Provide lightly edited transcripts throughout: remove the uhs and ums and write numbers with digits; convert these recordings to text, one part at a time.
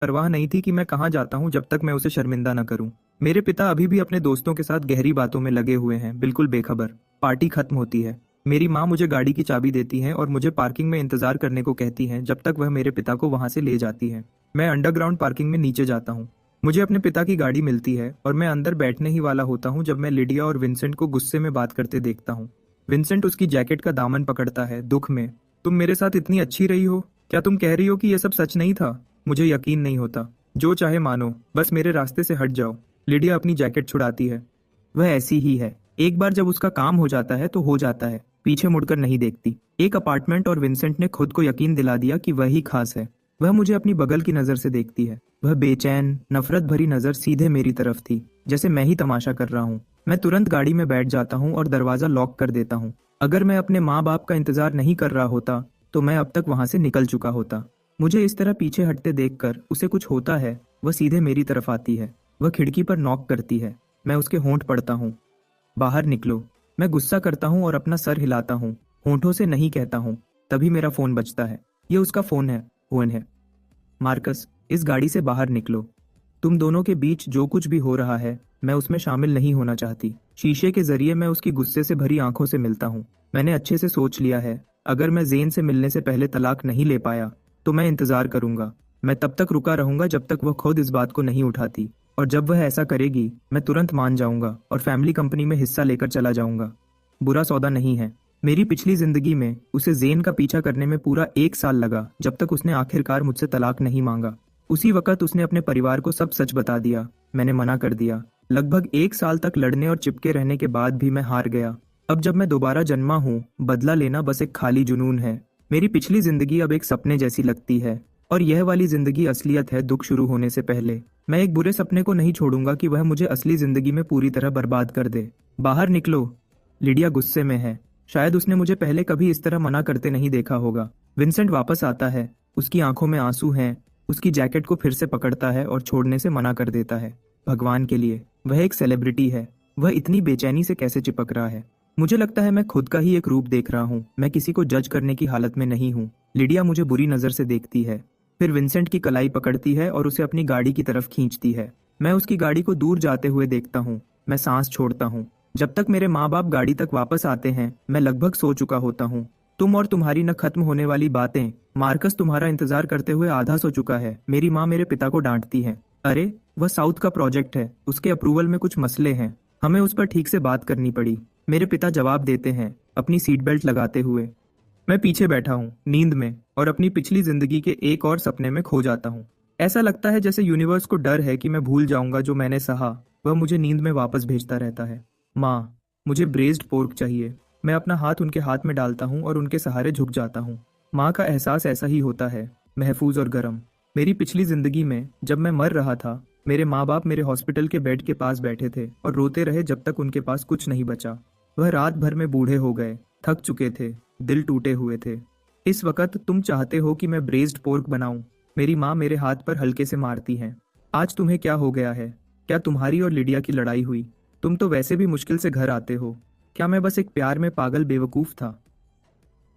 परवाह नहीं थी कि मैं कहाँ जाता हूँ जब तक मैं उसे शर्मिंदा न करूँ। मेरे पिता अभी भी अपने दोस्तों के साथ गहरी बातों में लगे हुए हैं, बिल्कुल बेखबर। पार्टी खत्म होती है। मेरी माँ मुझे गाड़ी की चाबी देती है और मुझे पार्किंग में इंतजार करने को कहती है जब तक वह मेरे पिता को वहां से ले जाती है। मैं अंडरग्राउंड पार्किंग में नीचे जाता हूँ। मुझे अपने पिता की गाड़ी मिलती है और मैं अंदर बैठने ही वाला होता हूँ जब मैं लिडिया और विंसेंट को गुस्से में बात करते देखता हूँ। विंसेंट उसकी जैकेट का दामन पकड़ता है, दुख में। तुम मेरे साथ इतनी अच्छी रही हो, क्या तुम कह रही हो कि यह सब सच नहीं था? मुझे यकीन नहीं होता। जो चाहे मानो, बस मेरे रास्ते से हट जाओ। लिडिया अपनी जैकेट छुड़ाती है। वह ऐसी ही है, एक बार जब उसका काम हो जाता है तो हो जाता है, पीछे मुड़कर नहीं देखती। एक अपार्टमेंट और विंसेंट ने खुद को यकीन दिला दिया कि वह ही खास है। वह मुझे अपनी बगल की नजर से देखती है। वह बेचैन, नफरत भरी नजर सीधे मेरी तरफ थी, जैसे मैं ही तमाशा कर रहा हूँ। मैं तुरंत गाड़ी में बैठ जाता हूँ और दरवाजा लॉक कर देता हूँ। अगर मैं अपने माँ बाप का इंतजार नहीं कर रहा होता तो मैं अब तक वहां से निकल चुका होता। मुझे इस तरह पीछे हटते देखकर उसे कुछ होता है। वह सीधे मेरी तरफ आती है। वह खिड़की पर नॉक करती है। मैं उसके होंठ पड़ता हूँ। बाहर निकलो। मैं गुस्सा करता हूँ और अपना सर हिलाता हूँ। होंठों से नहीं कहता हूँ। तभी मेरा फोन बजता है। ये उसका फोन है। ओवन है। मार्कस, इस गाड़ी से बाहर निकलो। तुम दोनों के बीच जो कुछ भी हो रहा है, मैं उसमें शामिल नहीं होना चाहती। शीशे के जरिए मैं उसकी गुस्से से भरी आंखों से मिलता हूँ। मैंने अच्छे से सोच लिया है, अगर मैं जेन से मिलने से पहले तलाक नहीं ले पाया तो मैं इंतजार करूंगा। मैं तब तक रुका रहूंगा जब तक वह खुद इस बात को नहीं उठाती। और जब वह ऐसा करेगी, मैं तुरंत मान जाऊंगा और फैमिली कंपनी में हिस्सा लेकर चला जाऊंगा। बुरा सौदा नहीं है। मेरी पिछली जिंदगी में उसे जेन का पीछा करने में पूरा 1 साल लगा, जब तक उसने आखिरकार मुझसे तलाक नहीं मांगा। उसी वक्त उसने अपने परिवार को सब सच बता दिया। मैंने मना कर दिया। लगभग 1 साल तक लड़ने और चिपके रहने के बाद भी मैं हार गया। अब जब मैं दोबारा जन्मा हूँ, बदला लेना बस एक खाली जुनून है। मेरी पिछली जिंदगी अब एक सपने जैसी लगती है और यह वाली जिंदगी असलियत है दुख शुरू होने से पहले। मैं एक बुरे सपने को नहीं छोड़ूंगा कि वह मुझे असली जिंदगी में पूरी तरह बर्बाद कर दे। बाहर निकलो। लिडिया गुस्से में है। शायद उसने मुझे पहले कभी इस तरह मना करते नहीं देखा होगा। विंसेंट वापस आता है। उसकी आंखों में आंसू हैं। उसकी जैकेट को फिर से पकड़ता है और छोड़ने से मना कर देता है। भगवान के लिए, वह एक सेलिब्रिटी है। वह इतनी बेचैनी से कैसे चिपक रहा है? मुझे लगता है मैं खुद का ही एक रूप देख रहा हूँ। मैं किसी को जज करने की हालत में नहीं हूँ। लिडिया मुझे बुरी नजर से देखती है, फिर विंसेंट की कलाई पकड़ती है और उसे अपनी गाड़ी की तरफ खींचती है। मैं उसकी गाड़ी को दूर जाते हुए देखता हूँ। मैं सांस छोड़ता हूँ। जब तक मेरे माँ बाप गाड़ी तक वापस आते हैं, मैं लगभग सो चुका होता हूँ। तुम और तुम्हारी न खत्म होने वाली बातें। मार्कस तुम्हारा इंतजार करते हुए आधा सो चुका है। मेरी माँ मेरे पिता को डांटती है। अरे, वह साउथ का प्रोजेक्ट है, उसके अप्रूवल में कुछ मसले हैं, हमें उस पर ठीक से बात करनी पड़ी। मेरे पिता जवाब देते हैं, अपनी सीट बेल्ट लगाते हुए। मैं पीछे बैठा हूँ, नींद में, और अपनी पिछली जिंदगी के एक और सपने में खो जाता हूँ। ऐसा लगता है जैसे यूनिवर्स को डर है कि मैं भूल जाऊंगा जो मैंने सहा। वह मुझे नींद में वापस भेजता रहता है। माँ, मुझे ब्रेस्ड पोर्क चाहिए। मैं अपना हाथ उनके हाथ में डालता हूँ और उनके सहारे झुक जाता हूँ। माँ का एहसास ऐसा ही होता है, महफूज और गर्म। मेरी पिछली जिंदगी में जब मैं मर रहा था, मेरे माँ बाप मेरे हॉस्पिटल के बेड के पास बैठे थे और रोते रहे जब तक उनके पास कुछ नहीं बचा। वह रात भर में बूढ़े हो गए, थक चुके थे, दिल टूटे हुए थे। इस वक्त तुम चाहते हो कि मैं ब्रेस्ड पोर्क बनाऊं? मेरी माँ मेरे हाथ पर हल्के से मारती हैं। आज तुम्हें क्या हो गया है? क्या तुम्हारी और लिडिया की लड़ाई हुई? तुम तो वैसे भी मुश्किल से घर आते हो। क्या मैं बस एक प्यार में पागल बेवकूफ था?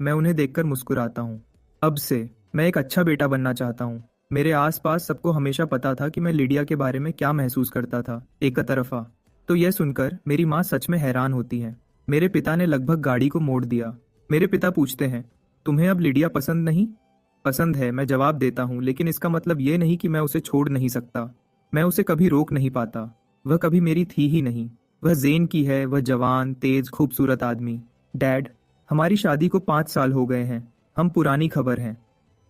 मैं उन्हें देखकर मुस्कुराता हूँ। अब से मैं एक अच्छा बेटा बनना चाहता हूँ। मेरे आसपास सबको हमेशा पता था कि मैं लिडिया के बारे में क्या महसूस करता था, एक तरफा। तो यह सुनकर मेरी माँ सच में हैरान होती है। मेरे पिता ने लगभग गाड़ी को मोड़ दिया। मेरे पिता पूछते हैं, तुम्हें अब लिडिया पसंद नहीं? पसंद है, मैं जवाब देता हूँ, लेकिन इसका मतलब ये नहीं कि मैं उसे छोड़ नहीं सकता। मैं उसे कभी रोक नहीं पाता। वह कभी मेरी थी ही नहीं। वह जेन की है, वह जवान, तेज, खूबसूरत आदमी। डैड, हमारी शादी को 5 साल हो गए हैं। हम पुरानी खबर हैं।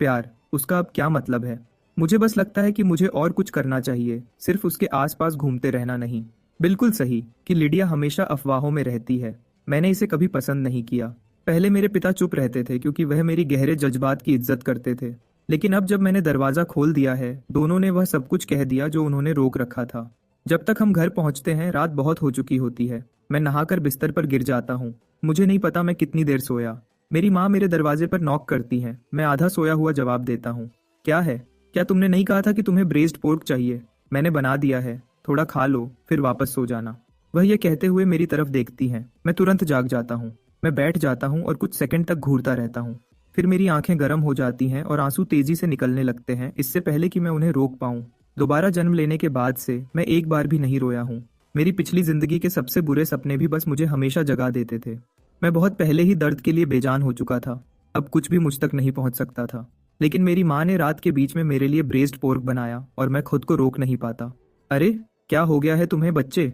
प्यार, उसका अब क्या मतलब है? मुझे बस लगता है कि मुझे और कुछ करना चाहिए, सिर्फ उसके आसपास घूमते रहना नहीं। बिल्कुल सही कि लिडिया हमेशा अफवाहों में रहती है। मैंने इसे कभी पसंद नहीं किया। पहले मेरे पिता चुप रहते थे क्योंकि वह मेरी गहरे जज्बात की इज्जत करते थे। लेकिन अब जब मैंने दरवाजा खोल दिया है, दोनों ने वह सब कुछ कह दिया जो उन्होंने रोक रखा था। जब तक हम घर पहुंचते हैं, रात बहुत हो चुकी होती है। मैं नहाकर बिस्तर पर गिर जाता हूँ। मुझे नहीं पता मैं कितनी देर सोया। मेरी माँ मेरे दरवाजे पर नॉक करती है। मैं आधा सोया हुआ जवाब देता हूँ। क्या है? क्या तुमने नहीं कहा था कि तुम्हें ब्रेस्ड पोर्क चाहिए? मैंने बना दिया है, थोड़ा खा लो, फिर वापस सो जाना। वह ये कहते हुए मेरी तरफ देखती हैं। मैं तुरंत जाग जाता हूँ। मैं बैठ जाता हूँ और कुछ सेकंड तक घूरता रहता हूँ। फिर मेरी आंखें गर्म हो जाती हैं और आंसू तेजी से निकलने लगते हैं, इससे पहले कि मैं उन्हें रोक पाऊं। दोबारा जन्म लेने के बाद से मैं एक बार भी नहीं रोया हूँ। मेरी पिछली जिंदगी के सबसे बुरे सपने भी बस मुझे हमेशा जगा देते थे। मैं बहुत पहले ही दर्द के लिए बेजान हो चुका था। अब कुछ भी मुझ तक नहीं पहुंच सकता था। लेकिन मेरी माँ ने रात के बीच में मेरे लिए ब्रेस्ड पोर्क बनाया और मैं खुद को रोक नहीं पाता। अरे, क्या हो गया है तुम्हें बच्चे?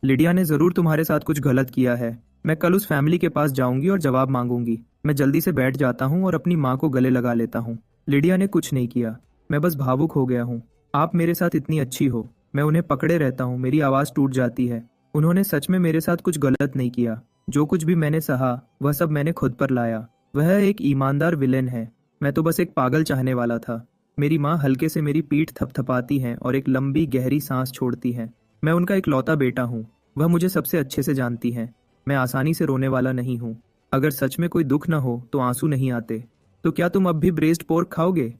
लिडिया ने जरूर तुम्हारे साथ कुछ गलत किया है। मैं कल उस फैमिली के पास जाऊंगी और जवाब मांगूंगी। मैं जल्दी से बैठ जाता हूँ और अपनी माँ को गले लगा लेता हूँ। लिडिया ने कुछ नहीं किया, मैं बस भावुक हो गया हूँ। आप मेरे साथ इतनी अच्छी हो। मैं उन्हें पकड़े रहता हूँ, मेरी आवाज़ टूट जाती है। उन्होंने सच में मेरे साथ कुछ गलत नहीं किया। जो कुछ भी मैंने सहा वह सब मैंने खुद पर लाया। वह एक ईमानदार विलेन है। मैं तो बस एक पागल चाहने वाला था। मेरी माँ हल्के से मेरी पीठ थपथपाती हैं और एक लंबी गहरी सांस छोड़ती हैं। मैं उनका इकलौता बेटा हूँ। वह मुझे सबसे अच्छे से जानती हैं। मैं आसानी से रोने वाला नहीं हूँ। अगर सच में कोई दुख न हो तो आंसू नहीं आते। तो क्या तुम अब भी ब्रेस्ड पोर्क खाओगे?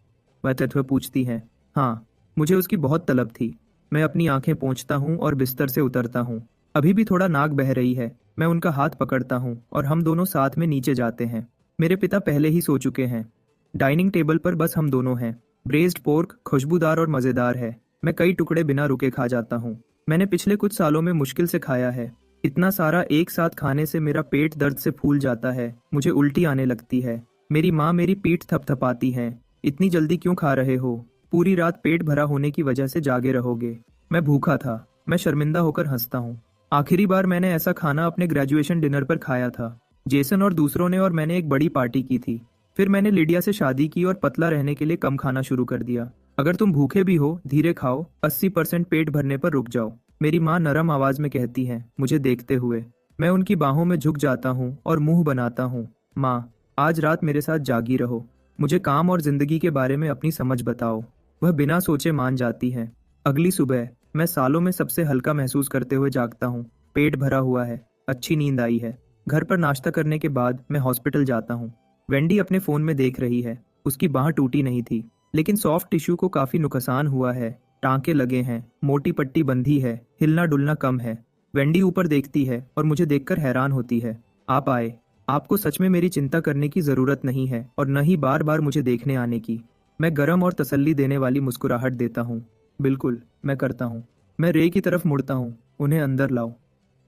वह तत्व पूछती हैं। हाँ, मुझे उसकी बहुत तलब थी। मैं अपनी आंखें पोंछता हूँ और बिस्तर से उतरता हूँ। अभी भी थोड़ा नाक बह रही है। मैं उनका हाथ पकड़ता हूँ और हम दोनों साथ में नीचे जाते हैं। मेरे पिता पहले ही सो चुके हैं। डाइनिंग टेबल पर बस हम दोनों हैं। ब्रेस्ड पोर्क खुशबूदार और मज़ेदार है। मैं कई टुकड़े बिना रुके खा जाता हूँ। मैंने पिछले कुछ सालों में मुश्किल से खाया है। इतना सारा एक साथ खाने से मेरा पेट दर्द से फूल जाता है। मुझे उल्टी आने लगती है। मेरी माँ मेरी पीठ थपथपाती हैं। इतनी जल्दी क्यों खा रहे हो? पूरी रात पेट भरा होने की वजह से जागे रहोगे। मैं भूखा था। मैं शर्मिंदा होकर हंसता हूँ। आखिरी बार मैंने ऐसा खाना अपने ग्रेजुएशन डिनर पर खाया था। जेसन और दूसरों ने और मैंने एक बड़ी पार्टी की थी। फिर मैंने लिडिया से शादी की और पतला रहने के लिए कम खाना शुरू कर दिया। अगर तुम भूखे भी हो, धीरे खाओ। 80% पेट भरने पर रुक जाओ, मेरी माँ नरम आवाज में कहती है, मुझे देखते हुए। मैं उनकी बाहों में झुक जाता हूँ और मुंह बनाता हूँ। माँ, आज रात मेरे साथ जागी रहो। मुझे काम और जिंदगी के बारे में अपनी समझ बताओ। वह बिना सोचे मान जाती है। अगली सुबह मैं सालों में सबसे हल्का महसूस करते हुए जागता हूँ। पेट भरा हुआ है, अच्छी नींद आई है। घर पर नाश्ता करने के बाद मैं हॉस्पिटल जाता हूँ। वेंडी अपने फोन में देख रही है। उसकी बाह टूटी नहीं थी, लेकिन सॉफ्ट टिश्यू को काफी नुकसान हुआ है। टांके लगे हैं, मोटी पट्टी बंधी है, हिलना डुलना कम है। वेंडी ऊपर देखती है और मुझे देखकर हैरान होती है। आप आए। आपको सच में मेरी चिंता करने की जरूरत नहीं है और न ही बार बार मुझे देखने आने की। मैं गर्म और तसल्ली देने वाली मुस्कुराहट देता हूँ। बिल्कुल, मैं करता हूँ। मैं रे की तरफ मुड़ता हूँ। उन्हें अंदर लाओ।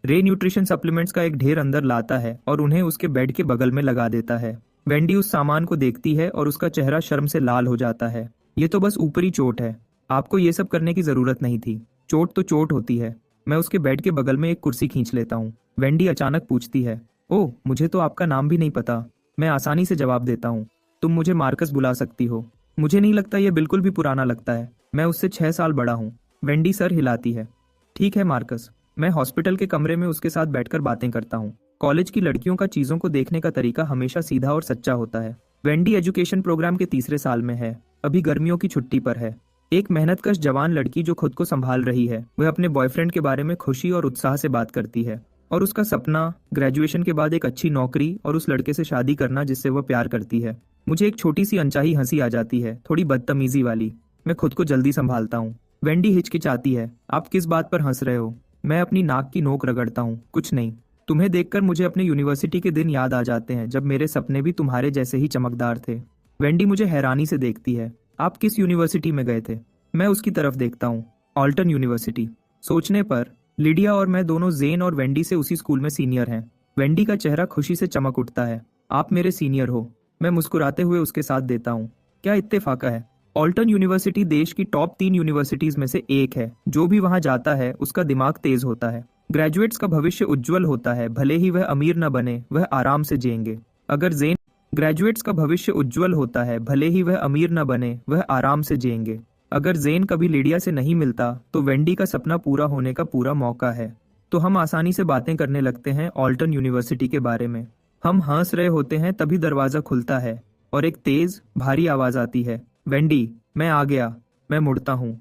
रे न्यूट्रिशन सप्लीमेंट्स का एक ढेर अंदर लाता है और उन्हें उसके बेड के बगल में लगा देता है। वेंडी उस सामान को देखती है और उसका चेहरा शर्म से लाल हो जाता है। ये तो बस ऊपरी चोट है। आपको ये सब करने की जरूरत नहीं थी। चोट तो चोट होती है। मैं उसके बेड के बगल में एक कुर्सी खींच लेता हूँ। वेंडी अचानक पूछती है, ओह, मुझे तो आपका नाम भी नहीं पता। मैं आसानी से जवाब देता हूँ, तुम मुझे मार्कस बुला सकती हो। मुझे नहीं लगता ये बिल्कुल भी पुराना लगता है। मैं उससे 6 साल बड़ा हूँ। वेंडी सर हिलाती है। ठीक है मार्कस। मैं हॉस्पिटल के कमरे में उसके साथ बैठकर बातें करता हूँ। कॉलेज की लड़कियों का चीजों को देखने का तरीका हमेशा सीधा और सच्चा होता है। वेंडी एजुकेशन प्रोग्राम के तीसरे साल में है। अभी गर्मियों की छुट्टी पर है। एक मेहनतकश जवान लड़की जो खुद को संभाल रही है, वह अपने बॉयफ्रेंड के बारे में खुशी और उत्साह से बात करती है। और उसका सपना ग्रेजुएशन के बाद एक अच्छी नौकरी और उस लड़के से शादी करना जिससे वह प्यार करती है। मुझे एक छोटी सी अनचाही हंसी आ जाती है, थोड़ी बदतमीजी वाली। मैं खुद को जल्दी संभालता हूँ। वेंडी हिचकिचाती है। आप किस बात पर हंस रहे हो? मैं अपनी नाक की नोक रगड़ता हूँ। कुछ नहीं। तुम्हें देखकर मुझे अपने यूनिवर्सिटी के दिन याद आ जाते हैं, जब मेरे सपने भी तुम्हारे जैसे ही चमकदार थे। वेंडी मुझे हैरानी से देखती है। आप किस यूनिवर्सिटी में गए थे? मैं उसकी तरफ देखता हूँ। Alton university. सोचने पर लिडिया और मैं दोनों जेन और वेंडी से उसी स्कूल में सीनियर हैं। वेंडी का चेहरा खुशी से चमक उठता है। आप मेरे सीनियर हो। मैं मुस्कुराते हुए उसके साथ देता हूँ। क्या इत्तेफाका है। ऑल्टन यूनिवर्सिटी देश की टॉप 3 यूनिवर्सिटीज में से एक है। जो भी वहां जाता है उसका दिमाग तेज होता है। ग्रेजुएट्स का भविष्य उज्जवल होता है, भले ही वह अमीर न बने, वह आराम से जिएंगे। अगर जेन ग्रेजुएट्स का भविष्य उज्जवल होता है, भले ही वह अमीर न बने, वह आराम से जिएंगे। अगर जेन कभी लिडिया से नहीं मिलता तो वेंडी का सपना पूरा होने का पूरा मौका है। तो हम आसानी से बातें करने लगते हैं ऑल्टन यूनिवर्सिटी के बारे में। हम हंस रहे होते हैं, तभी दरवाजा खुलता है और एक तेज भारी आवाज आती है, वेंडी, मैं आ गया। मैं मुड़ता हूँ।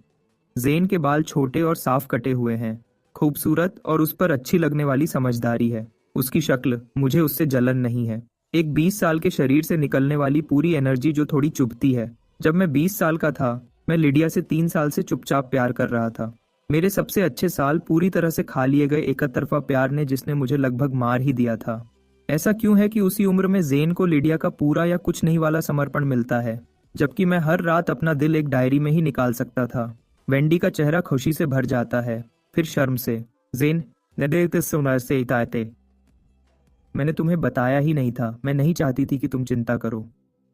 जेन के बाल छोटे और साफ कटे हुए हैं, खूबसूरत और उस पर अच्छी लगने वाली समझदारी है। उसकी शक्ल, मुझे उससे जलन नहीं है। एक 20 साल के शरीर से निकलने वाली पूरी एनर्जी जो थोड़ी चुभती है। जब मैं 20 साल का था, मैं लिडिया से 3 साल से चुपचाप प्यार कर रहा था। मेरे सबसे अच्छे साल पूरी तरह से खा लिए गए एक तरफा प्यार ने, जिसने मुझे लगभग मार ही दिया था। ऐसा क्यों है कि उसी उम्र में जेन को लिडिया का पूरा या कुछ नहीं वाला समर्पण मिलता है, जबकि मैं हर रात अपना दिल एक डायरी में ही निकाल सकता था। वेंडी का चेहरा खुशी से भर जाता है, फिर शर्म से। जेन, मैंने तुम्हें बताया ही नहीं था, मैं नहीं चाहती थी कि तुम चिंता करो।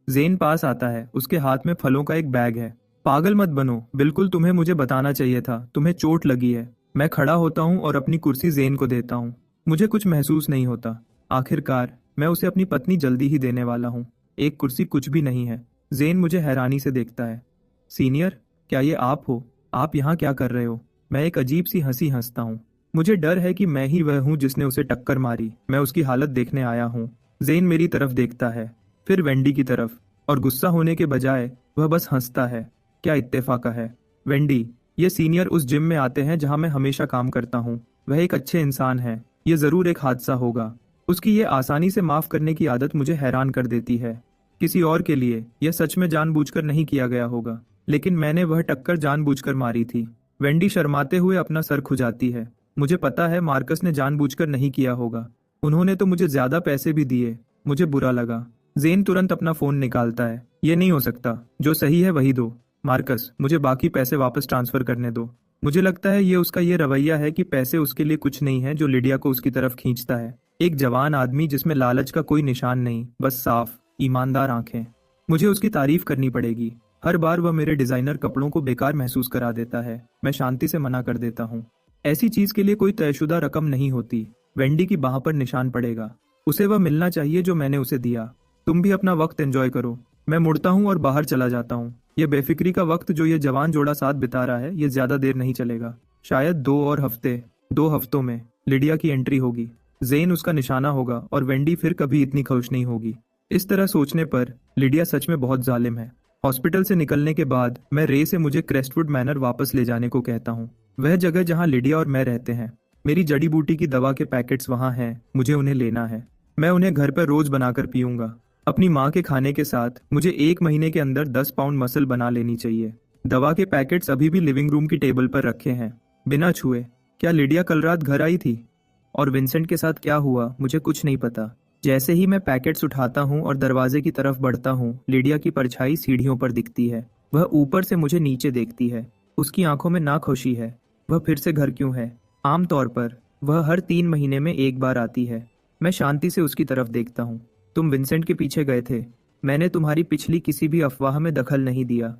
जेन पास आता है, उसके हाथ में फलों का एक बैग है। पागल मत बनो, बिल्कुल तुम्हें मुझे बताना चाहिए था, तुम्हें चोट लगी है। मैं खड़ा होता हूँ और अपनी कुर्सी जेन को देता हूँ। मुझे कुछ महसूस नहीं होता। आखिरकार मैं उसे अपनी पत्नी जल्दी ही देने वाला हूँ। एक कुर्सी कुछ भी नहीं है। जेन मुझे हैरानी से देखता है। सीनियर, क्या ये आप हो? आप यहाँ क्या कर रहे हो? मैं एक अजीब सी हंसी हंसता हूँ। मुझे डर है कि मैं ही वह हूँ जिसने उसे टक्कर मारी। मैं उसकी हालत देखने आया हूँ। जेन मेरी तरफ देखता है, फिर वेंडी की तरफ, और गुस्सा होने के बजाय वह बस हंसता है। क्या इत्तेफाक है। वेंडी, ये सीनियर उस जिम में आते हैं जहां मैं हमेशा काम करता हूँ। वह एक अच्छे इंसान है। ये जरूर एक हादसा होगा। उसकी ये आसानी से माफ करने की आदत मुझे हैरान कर देती है। किसी और के लिए यह सच में जानबूझकर नहीं किया गया होगा, लेकिन मैंने वह टक्कर जानबूझकर मारी थी। वेंडी शर्माते हुए अपना सर खुजाती है। मुझे पता है मार्कस ने जानबूझकर नहीं किया होगा। उन्होंने तो मुझे ज्यादा पैसे भी दिए। मुझे बुरा लगा। जेन तुरंत अपना फोन निकालता है। ये नहीं हो सकता, जो सही है वही दो। मार्कस, मुझे बाकी पैसे वापस ट्रांसफर करने दो। मुझे लगता है ये उसका ये रवैया है कि पैसे उसके लिए कुछ नहीं है जो लिडिया को उसकी तरफ खींचता है। एक जवान आदमी जिसमें लालच का कोई निशान नहीं, बस साफ ईमानदार आंखें। मुझे उसकी तारीफ करनी पड़ेगी। हर बार वह मेरे डिजाइनर कपड़ों को बेकार महसूस करा देता है। मैं शांति से मना कर देता हूँ। ऐसी चीज के लिए कोई तयशुदा रकम नहीं होती। वेंडी की बाह पर निशान पड़ेगा। उसे वह मिलना चाहिए जो मैंने उसे दिया। तुम भी अपना वक्त एंजॉय करो। मैं मुड़ता हूँ और बाहर चला जाता हूँ। ये बेफिक्री का वक्त जो ये जवान जोड़ा साथ बिता रहा है, ये ज्यादा देर नहीं चलेगा। शायद 2 हफ्तों में लिडिया की एंट्री होगी। जेन उसका निशाना होगा और वेंडी फिर कभी इतनी खुश नहीं होगी। इस तरह सोचने पर लिडिया सच में बहुत जालिम है। हॉस्पिटल से निकलने के बाद मैं रे से मुझे क्रेस्टवुड मैनर वापस ले जाने को कहता हूँ, वह जगह जहाँ लिडिया और मैं रहते हैं। मेरी जड़ी बूटी की दवा के पैकेट्स वहाँ हैं, मुझे उन्हें लेना है। मैं उन्हें घर पर रोज बनाकर पीऊंगा। अपनी माँ के खाने के साथ मुझे 1 महीने के अंदर 10 पाउंड मसल बना लेनी चाहिए। दवा के पैकेट्स अभी भी लिविंग रूम की टेबल पर रखे हैं, बिना छुए। क्या लिडिया कल रात घर आई थी? और विंसेंट के साथ क्या हुआ, मुझे कुछ नहीं पता। जैसे ही मैं पैकेट्स उठाता हूँ और दरवाजे की तरफ बढ़ता हूँ, लिडिया की परछाई सीढ़ियों पर दिखती है। वह ऊपर से मुझे नीचे देखती है। उसकी आंखों में नाखुशी है। वह फिर से घर क्यों है? आमतौर पर वह हर 3 महीने में एक बार आती है। मैं शांति से उसकी तरफ देखता हूँ। तुम विंसेंट के पीछे गए थे। मैंने तुम्हारी पिछली किसी भी अफवाह में दखल नहीं दिया।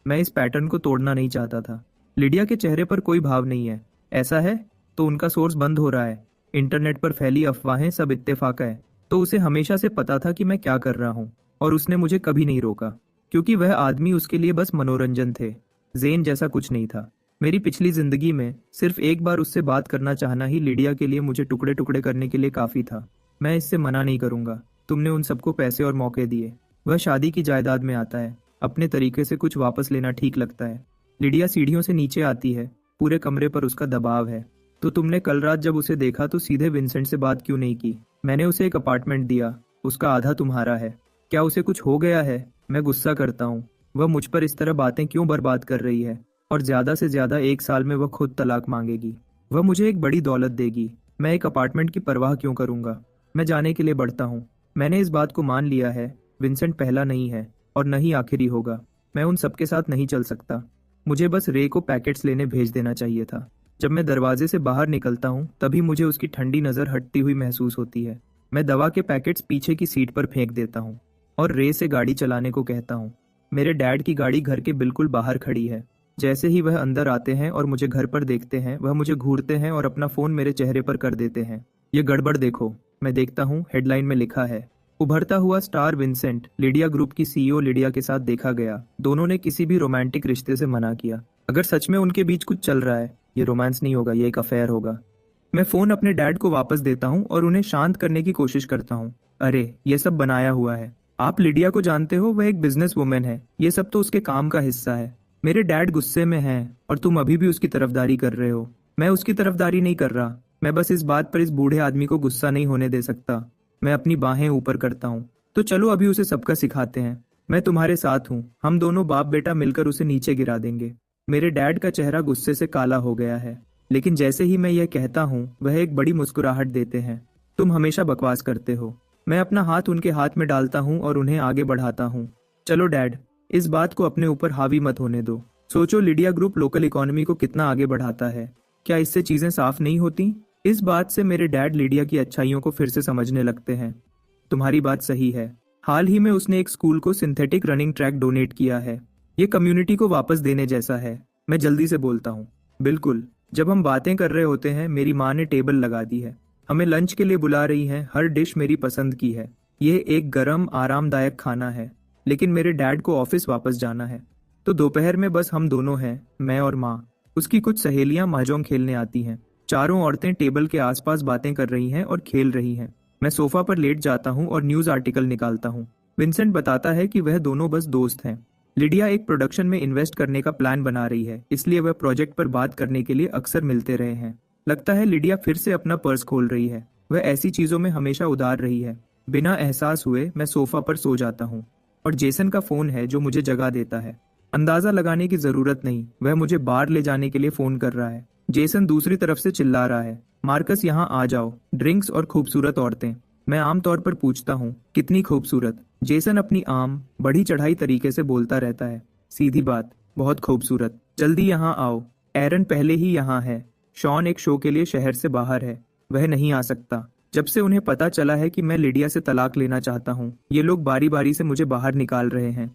मैं इस पैटर्न को तोड़ना नहीं चाहता था। लिडिया के चेहरे पर कोई भाव नहीं है। ऐसा है तो उनका सोर्स बंद हो रहा है। इंटरनेट पर फैली अफवाहें सब इत्तेफाक है। तो उसे हमेशा से पता था कि मैं क्या कर रहा हूँ, और उसने मुझे कभी नहीं रोका, क्योंकि वह आदमी उसके लिए बस मनोरंजन थे। जेन जैसा कुछ नहीं था। मेरी पिछली जिंदगी में सिर्फ एक बार उससे बात करना चाहना ही लिडिया के लिए मुझे टुकड़े टुकड़े करने के लिए काफी था। मैं इससे मना नहीं करूंगा। तुमने उन सबको पैसे और मौके दिए। वह शादी की जायदाद में आता है। अपने तरीके से कुछ वापस लेना ठीक लगता है। लिडिया सीढ़ियों से नीचे आती है। पूरे कमरे पर उसका दबाव है। तो तुमने कल रात जब उसे देखा तो सीधे विंसेंट से बात क्यों नहीं की? मैंने उसे एक अपार्टमेंट दिया, उसका आधा तुम्हारा है। क्या उसे कुछ हो गया है? मैं गुस्सा करता हूँ। वह मुझ पर इस तरह बातें क्यों बर्बाद कर रही है? और ज्यादा से ज्यादा 1 साल में वह खुद तलाक मांगेगी। वह मुझे एक बड़ी दौलत देगी। मैं एक अपार्टमेंट की परवाह क्यों करूंगा? मैं जाने के लिए बढ़ता हूँ। मैंने इस बात को मान लिया है, विंसेंट पहला नहीं है और न ही आखिरी होगा। मैं उन सबके साथ नहीं चल सकता। मुझे बस रे को पैकेट्स लेने भेज देना चाहिए था। जब मैं दरवाजे से बाहर निकलता हूँ तभी मुझे उसकी ठंडी नजर हटती हुई महसूस होती है। मैं दवा के पैकेट्स पीछे की सीट पर फेंक देता हूँ और रे से गाड़ी चलाने को कहता हूँ। मेरे डैड की गाड़ी घर के बिल्कुल बाहर खड़ी है। जैसे ही वह अंदर आते हैं और मुझे घर पर देखते हैं, वह मुझे घूरते हैं और अपना फोन मेरे चेहरे पर कर देते हैं। ये गड़बड़ देखो। मैं देखता हूँ, हेडलाइन में लिखा है, उभरता हुआ स्टार विंसेंट लिडिया ग्रुप की सीईओ लिडिया के साथ देखा गया। दोनों ने किसी भी रोमांटिक रिश्ते से मना किया। अगर सच में उनके बीच कुछ चल रहा है, ये रोमांस नहीं होगा, ये एक अफेयर होगा। मैं फोन अपने डैड को वापस देता हूँ और उन्हें शांत करने की कोशिश करता हूँ। अरे, ये सब बनाया हुआ है। आप लिडिया को जानते हो, वह एक बिजनेस वुमेन है। ये सब तो उसके काम का हिस्सा है। मेरे डैड गुस्से में हैं और तुम अभी भी उसकी तरफदारी कर रहे हो। मैं उसकी तरफदारी नहीं कर रहा। मैं बस इस बात पर इस बूढ़े आदमी को गुस्सा नहीं होने दे सकता। मैं अपनी बाहें ऊपर करता हूँ। तो चलो अभी उसे सबका सिखाते हैं। मैं तुम्हारे साथ हूँ। हम दोनों बाप बेटा मिलकर उसे नीचे गिरा देंगे। मेरे डैड का चेहरा गुस्से से काला हो गया है, लेकिन जैसे ही मैं यह कहता हूँ वह एक बड़ी मुस्कुराहट देते हैं। तुम हमेशा बकवास करते हो। मैं अपना हाथ उनके हाथ में डालता हूँ और उन्हें आगे बढ़ाता हूँ। चलो डैड, इस बात को अपने ऊपर हावी मत होने दो। सोचो लिडिया ग्रुप लोकल इकोनॉमी को कितना आगे बढ़ाता है। क्या इससे चीजें साफ नहीं होती? इस बात से मेरे डैड लिडिया की अच्छाइयों को फिर से समझने लगते हैं। तुम्हारी बात सही है। हाल ही में उसने एक स्कूल को सिंथेटिक रनिंग ट्रैक डोनेट किया है। ये कम्युनिटी को वापस देने जैसा है। मैं जल्दी से बोलता हूँ। बिल्कुल। जब हम बातें कर रहे होते हैं मेरी माँ ने टेबल लगा दी है। हमें लंच के लिए बुला रही हैं। हर डिश मेरी पसंद की है। यह एक गरम आरामदायक खाना है। लेकिन मेरे डैड को ऑफिस वापस जाना है। तो दोपहर में बस हम दोनों हैं, मैं और माँ। उसकी कुछ सहेलियां महजोंग खेलने आती हैं। चारों औरतें टेबल के आसपास बातें कर रही हैं और खेल रही हैं। मैं सोफा पर लेट जाता हूँ और न्यूज आर्टिकल निकालता हूँ। विंसेंट बताता है कि वह दोनों बस दोस्त हैं। लिडिया एक प्रोडक्शन में इन्वेस्ट करने का प्लान बना रही है, इसलिए वह प्रोजेक्ट पर बात करने के लिए अक्सर मिलते रहे हैं। लगता है लिडिया फिर से अपना पर्स खोल रही है। वह ऐसी चीजों में हमेशा उदार रही है। बिना एहसास हुए मैं सोफा पर सो जाता हूँ और जेसन का फोन है जो मुझे जगा देता है। अंदाजा लगाने की जरूरत नहीं, वह मुझे बाहर ले जाने के लिए फोन कर रहा है। जेसन दूसरी तरफ से चिल्ला रहा है, मार्कस यहाँ आ जाओ, ड्रिंक्स और खूबसूरत औरतें। मैं आमतौर पर पूछता हूँ, कितनी खूबसूरत? जेसन अपनी आम बढ़ी चढ़ाई तरीके से बोलता रहता है, सीधी बात, बहुत खूबसूरत। जल्दी यहाँ आओ। एरन पहले ही यहाँ है। शॉन एक शो के लिए शहर से बाहर है, वह नहीं आ सकता। जब से उन्हें पता चला है कि मैं लिडिया से तलाक लेना चाहता हूँ, ये लोग बारी बारी से मुझे बाहर निकाल रहे हैं।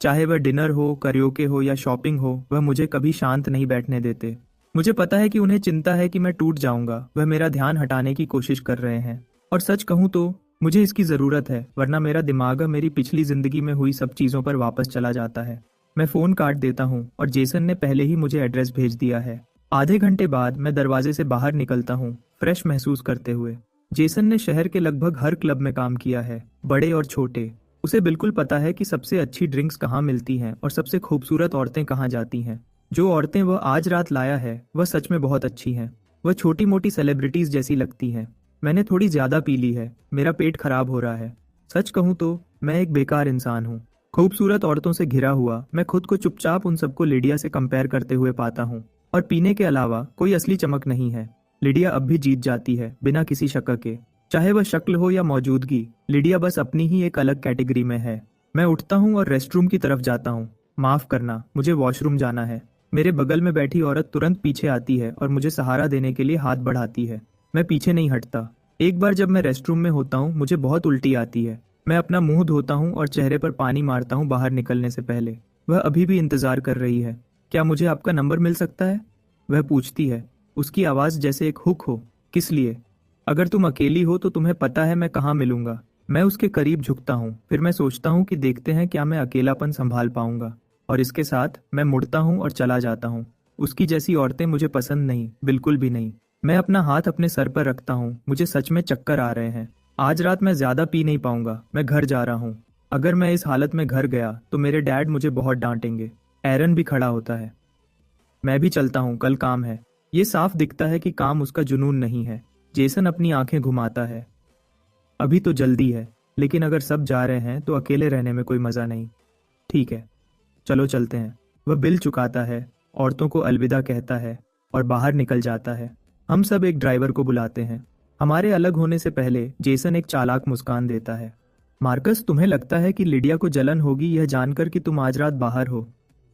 चाहे वह डिनर हो, करियोके हो या शॉपिंग हो, वह मुझे कभी शांत नहीं बैठने देते। मुझे पता है कि उन्हें चिंता है कि मैं टूट जाऊंगा। वह मेरा ध्यान हटाने की कोशिश कर रहे हैं। और सच कहूँ तो मुझे इसकी जरूरत है, वरना मेरा दिमाग मेरी पिछली जिंदगी में हुई सब चीजों पर वापस चला जाता है। मैं फोन काट देता हूँ और जेसन ने पहले ही मुझे एड्रेस भेज दिया है। आधे घंटे बाद मैं दरवाजे से बाहर निकलता हूँ, फ्रेश महसूस करते हुए। जेसन ने शहर के लगभग हर क्लब में काम किया है, बड़े और छोटे। उसे बिल्कुल पता है कि सबसे अच्छी ड्रिंक्स कहाँ मिलती हैं और सबसे खूबसूरत औरतें कहाँ जाती हैं। जो औरतें वह आज रात लाया है वह सच में बहुत अच्छी हैं। वह छोटी मोटी सेलिब्रिटीज जैसी लगती हैं। मैंने थोड़ी ज्यादा पी ली है, मेरा पेट खराब हो रहा है। सच कहूँ तो मैं एक बेकार इंसान हूँ। खूबसूरत औरतों से घिरा हुआ मैं खुद को चुपचाप उन सबको लिडिया से कंपेयर करते हुए पाता हूँ। और पीने के अलावा कोई असली चमक नहीं है। लिडिया अब भी जीत जाती है, बिना किसी शक के। चाहे वह शक्ल हो या मौजूदगी, लिडिया बस अपनी ही एक अलग कैटेगरी में है। मैं उठता हूँ और रेस्टरूम की तरफ जाता हूँ। माफ करना, मुझे वॉशरूम जाना है। मेरे बगल में बैठी औरत तुरंत पीछे आती है और मुझे सहारा देने के लिए हाथ बढ़ाती है। मैं पीछे नहीं हटता। एक बार जब मैं रेस्टरूम में होता हूँ मुझे बहुत उल्टी आती है। मैं अपना मुंह धोता हूँ और चेहरे पर पानी मारता हूँ बाहर निकलने से पहले। वह अभी भी इंतजार कर रही है। क्या मुझे आपका नंबर मिल सकता है? वह पूछती है, उसकी आवाज जैसे एक हुक हो। किस लिए? अगर तुम अकेली हो तो तुम्हें पता है मैं कहाँ मिलूंगा। मैं उसके करीब झुकता हूँ, फिर मैं सोचता हूँ कि देखते हैं क्या मैं अकेलापन संभाल पाऊंगा। और इसके साथ मैं मुड़ता हूँ और चला जाता हूँ। उसकी जैसी औरतें मुझे पसंद नहीं, बिल्कुल भी नहीं। मैं अपना हाथ अपने सर पर रखता हूँ। मुझे सच में चक्कर आ रहे हैं। आज रात मैं ज्यादा पी नहीं पाऊंगा। मैं घर जा रहा हूँ। अगर मैं इस हालत में घर गया तो मेरे डैड मुझे बहुत डांटेंगे। एरन भी खड़ा होता है। मैं भी चलता हूँ, कल काम है। ये साफ दिखता है कि काम उसका जुनून नहीं है। जेसन अपनी आंखें घुमाता है। अभी तो जल्दी है, लेकिन अगर सब जा रहे हैं तो अकेले रहने में कोई मजा नहीं। ठीक है, चलो चलते हैं। वह बिल चुकाता है, औरतों को अलविदा कहता है और बाहर निकल जाता है। हम सब एक ड्राइवर को बुलाते हैं। हमारे अलग होने से पहले जेसन एक चालाक मुस्कान देता है। मार्कस, तुम्हें लगता है कि लिडिया को जलन होगी यह जानकर कि तुम आज रात बाहर हो?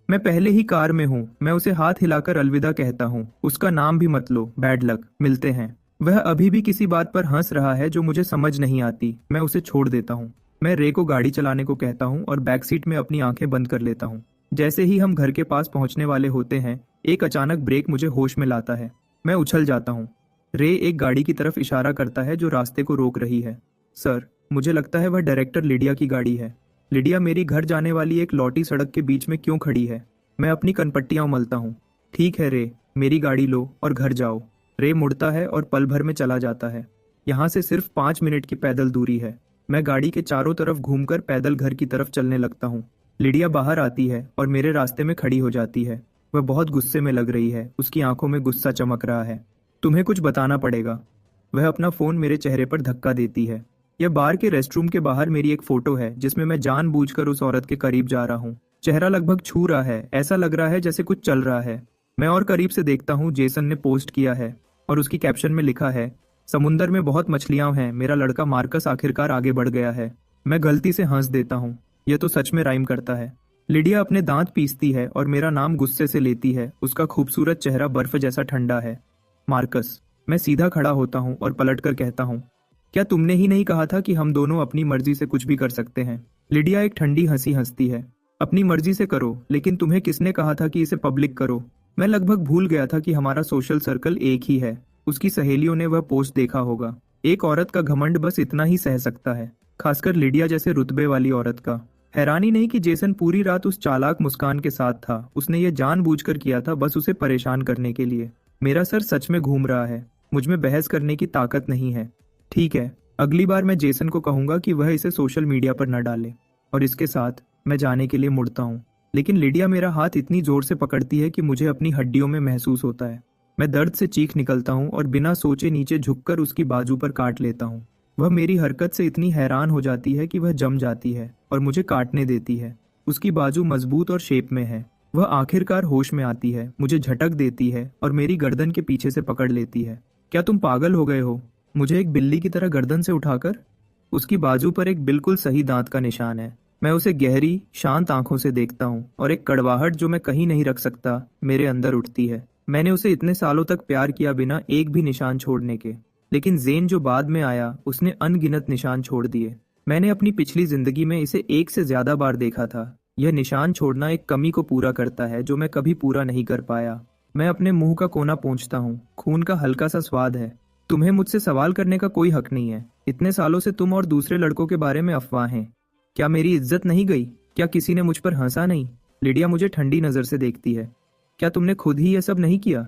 मैं पहले ही कार में हूँ। मैं उसे हाथ हिलाकर अलविदा कहता हूँ। उसका नाम भी मत लो, बैड लक, मिलते हैं। वह अभी भी किसी बात पर हंस रहा है जो मुझे समझ नहीं आती। मैं उसे छोड़ देता हूँ। मैं रे को गाड़ी चलाने को कहता हूँ और बैक सीट में अपनी आंखें बंद कर लेता हूँ। जैसे ही हम घर के पास पहुंचने वाले होते हैं, एक अचानक ब्रेक मुझे होश में लाता है। मैं उछल जाता हूँ। रे एक गाड़ी की तरफ इशारा करता है जो रास्ते को रोक रही है। सर, मुझे लगता है वह डायरेक्टर लिडिया की गाड़ी है। लिडिया मेरी घर जाने वाली एक लौटी सड़क के बीच में क्यों खड़ी है? मैं अपनी कनपट्टियां उमलता हूँ। ठीक है रे, मेरी गाड़ी लो और घर जाओ। रे मुड़ता है और पल भर में चला जाता है। यहाँ से सिर्फ 5 मिनट की पैदल दूरी है। मैं गाड़ी के चारों तरफ घूमकर पैदल घर की तरफ चलने लगता हूँ। लिडिया बाहर आती है और मेरे रास्ते में खड़ी हो जाती है। वह बहुत गुस्से में लग रही है। उसकी आंखों में गुस्सा चमक रहा है। तुम्हें कुछ बताना पड़ेगा। वह अपना फोन मेरे चेहरे पर धक्का देती है। यह बार के रेस्टरूम के बाहर मेरी एक फोटो है जिसमें मैं जानबूझकर उस औरत के करीब जा रहा हूँ। चेहरा लगभग छू रहा है। ऐसा लग रहा है जैसे कुछ चल रहा है। मैं और करीब से देखता हूँ। जेसन ने पोस्ट किया है और उसकी कैप्शन में लिखा है, समुंदर में बहुत मछलियां हैं। मेरा लड़का मार्कस आखिरकार आगे बढ़ गया है। मैं गलती से हंस देता हूँ। यह तो सच में राइम करता है। लिडिया अपने दांत पीसती है और मेरा नाम गुस्से से लेती है। उसका खूबसूरत चेहरा बर्फ जैसा ठंडा है। मार्कस। मैं सीधा खड़ा होता हूँ और पलटकर कहता हूँ, क्या तुमने ही नहीं कहा था कि हम दोनों अपनी मर्जी से कुछ भी कर सकते हैं? लिडिया एक ठंडी हंसी हंसती है। अपनी मर्जी से करो, लेकिन तुम्हें किसने कहा था कि इसे पब्लिक करो? मैं लगभग भूल गया था कि हमारा सोशल सर्कल एक ही है। उसकी सहेलियों ने वह पोस्ट देखा होगा। एक औरत का घमंड बस इतना ही सह सकता है, खासकर लिडिया जैसे रुतबे वाली औरत का। हैरानी नहीं कि जेसन पूरी रात उस चालाक मुस्कान के साथ था। उसने ये जानबूझकर किया था, बस उसे परेशान करने के लिए। मेरा सर सच में घूम रहा है। मुझ में बहस करने की ताकत नहीं है। ठीक है, अगली बार मैं जेसन को कहूंगा कि वह इसे सोशल मीडिया पर न डाले। और इसके साथ मैं जाने के लिए मुड़ता हूँ, लेकिन लिडिया मेरा हाथ इतनी जोर से पकड़ती है कि मुझे अपनी हड्डियों में महसूस होता है। मैं दर्द से चीख निकलता हूँ और बिना सोचे नीचे झुककर उसकी बाजू पर काट लेता हूँ। वह मेरी हरकत से इतनी हैरान हो जाती है कि वह जम जाती है और मुझे काटने देती है। उसकी बाजू मजबूत और शेप में है। वह आखिरकार होश में आती है, मुझे झटक देती है और मेरी गर्दन के पीछे से पकड़ लेती है। क्या तुम पागल हो गए हो? मुझे एक बिल्ली की तरह गर्दन से उठाकर। उसकी बाजू पर एक बिल्कुल सही दांत का निशान है। मैं उसे गहरी शांत आंखों से देखता हूँ और एक कड़वाहट जो मैं कहीं नहीं रख सकता मेरे अंदर उठती है। मैंने उसे इतने सालों तक प्यार किया बिना एक भी निशान छोड़ने के, लेकिन जेन जो बाद में आया उसने अनगिनत निशान छोड़ दिए। मैंने अपनी पिछली जिंदगी में इसे एक से ज्यादा बार देखा था। यह निशान छोड़ना एक कमी को पूरा करता है जो मैं कभी पूरा नहीं कर पाया। मैं अपने मुंह का कोना पोंछता हूँ। खून का हल्का सा स्वाद है। तुम्हें मुझसे सवाल करने का कोई हक नहीं है। इतने सालों से तुम और दूसरे लड़कों के बारे में अफवाहें। क्या मेरी इज्जत नहीं गई? क्या किसी ने मुझ पर हंसा नहीं? लिडिया मुझे ठंडी नजर से देखती है। क्या तुमने खुद ही यह सब नहीं किया?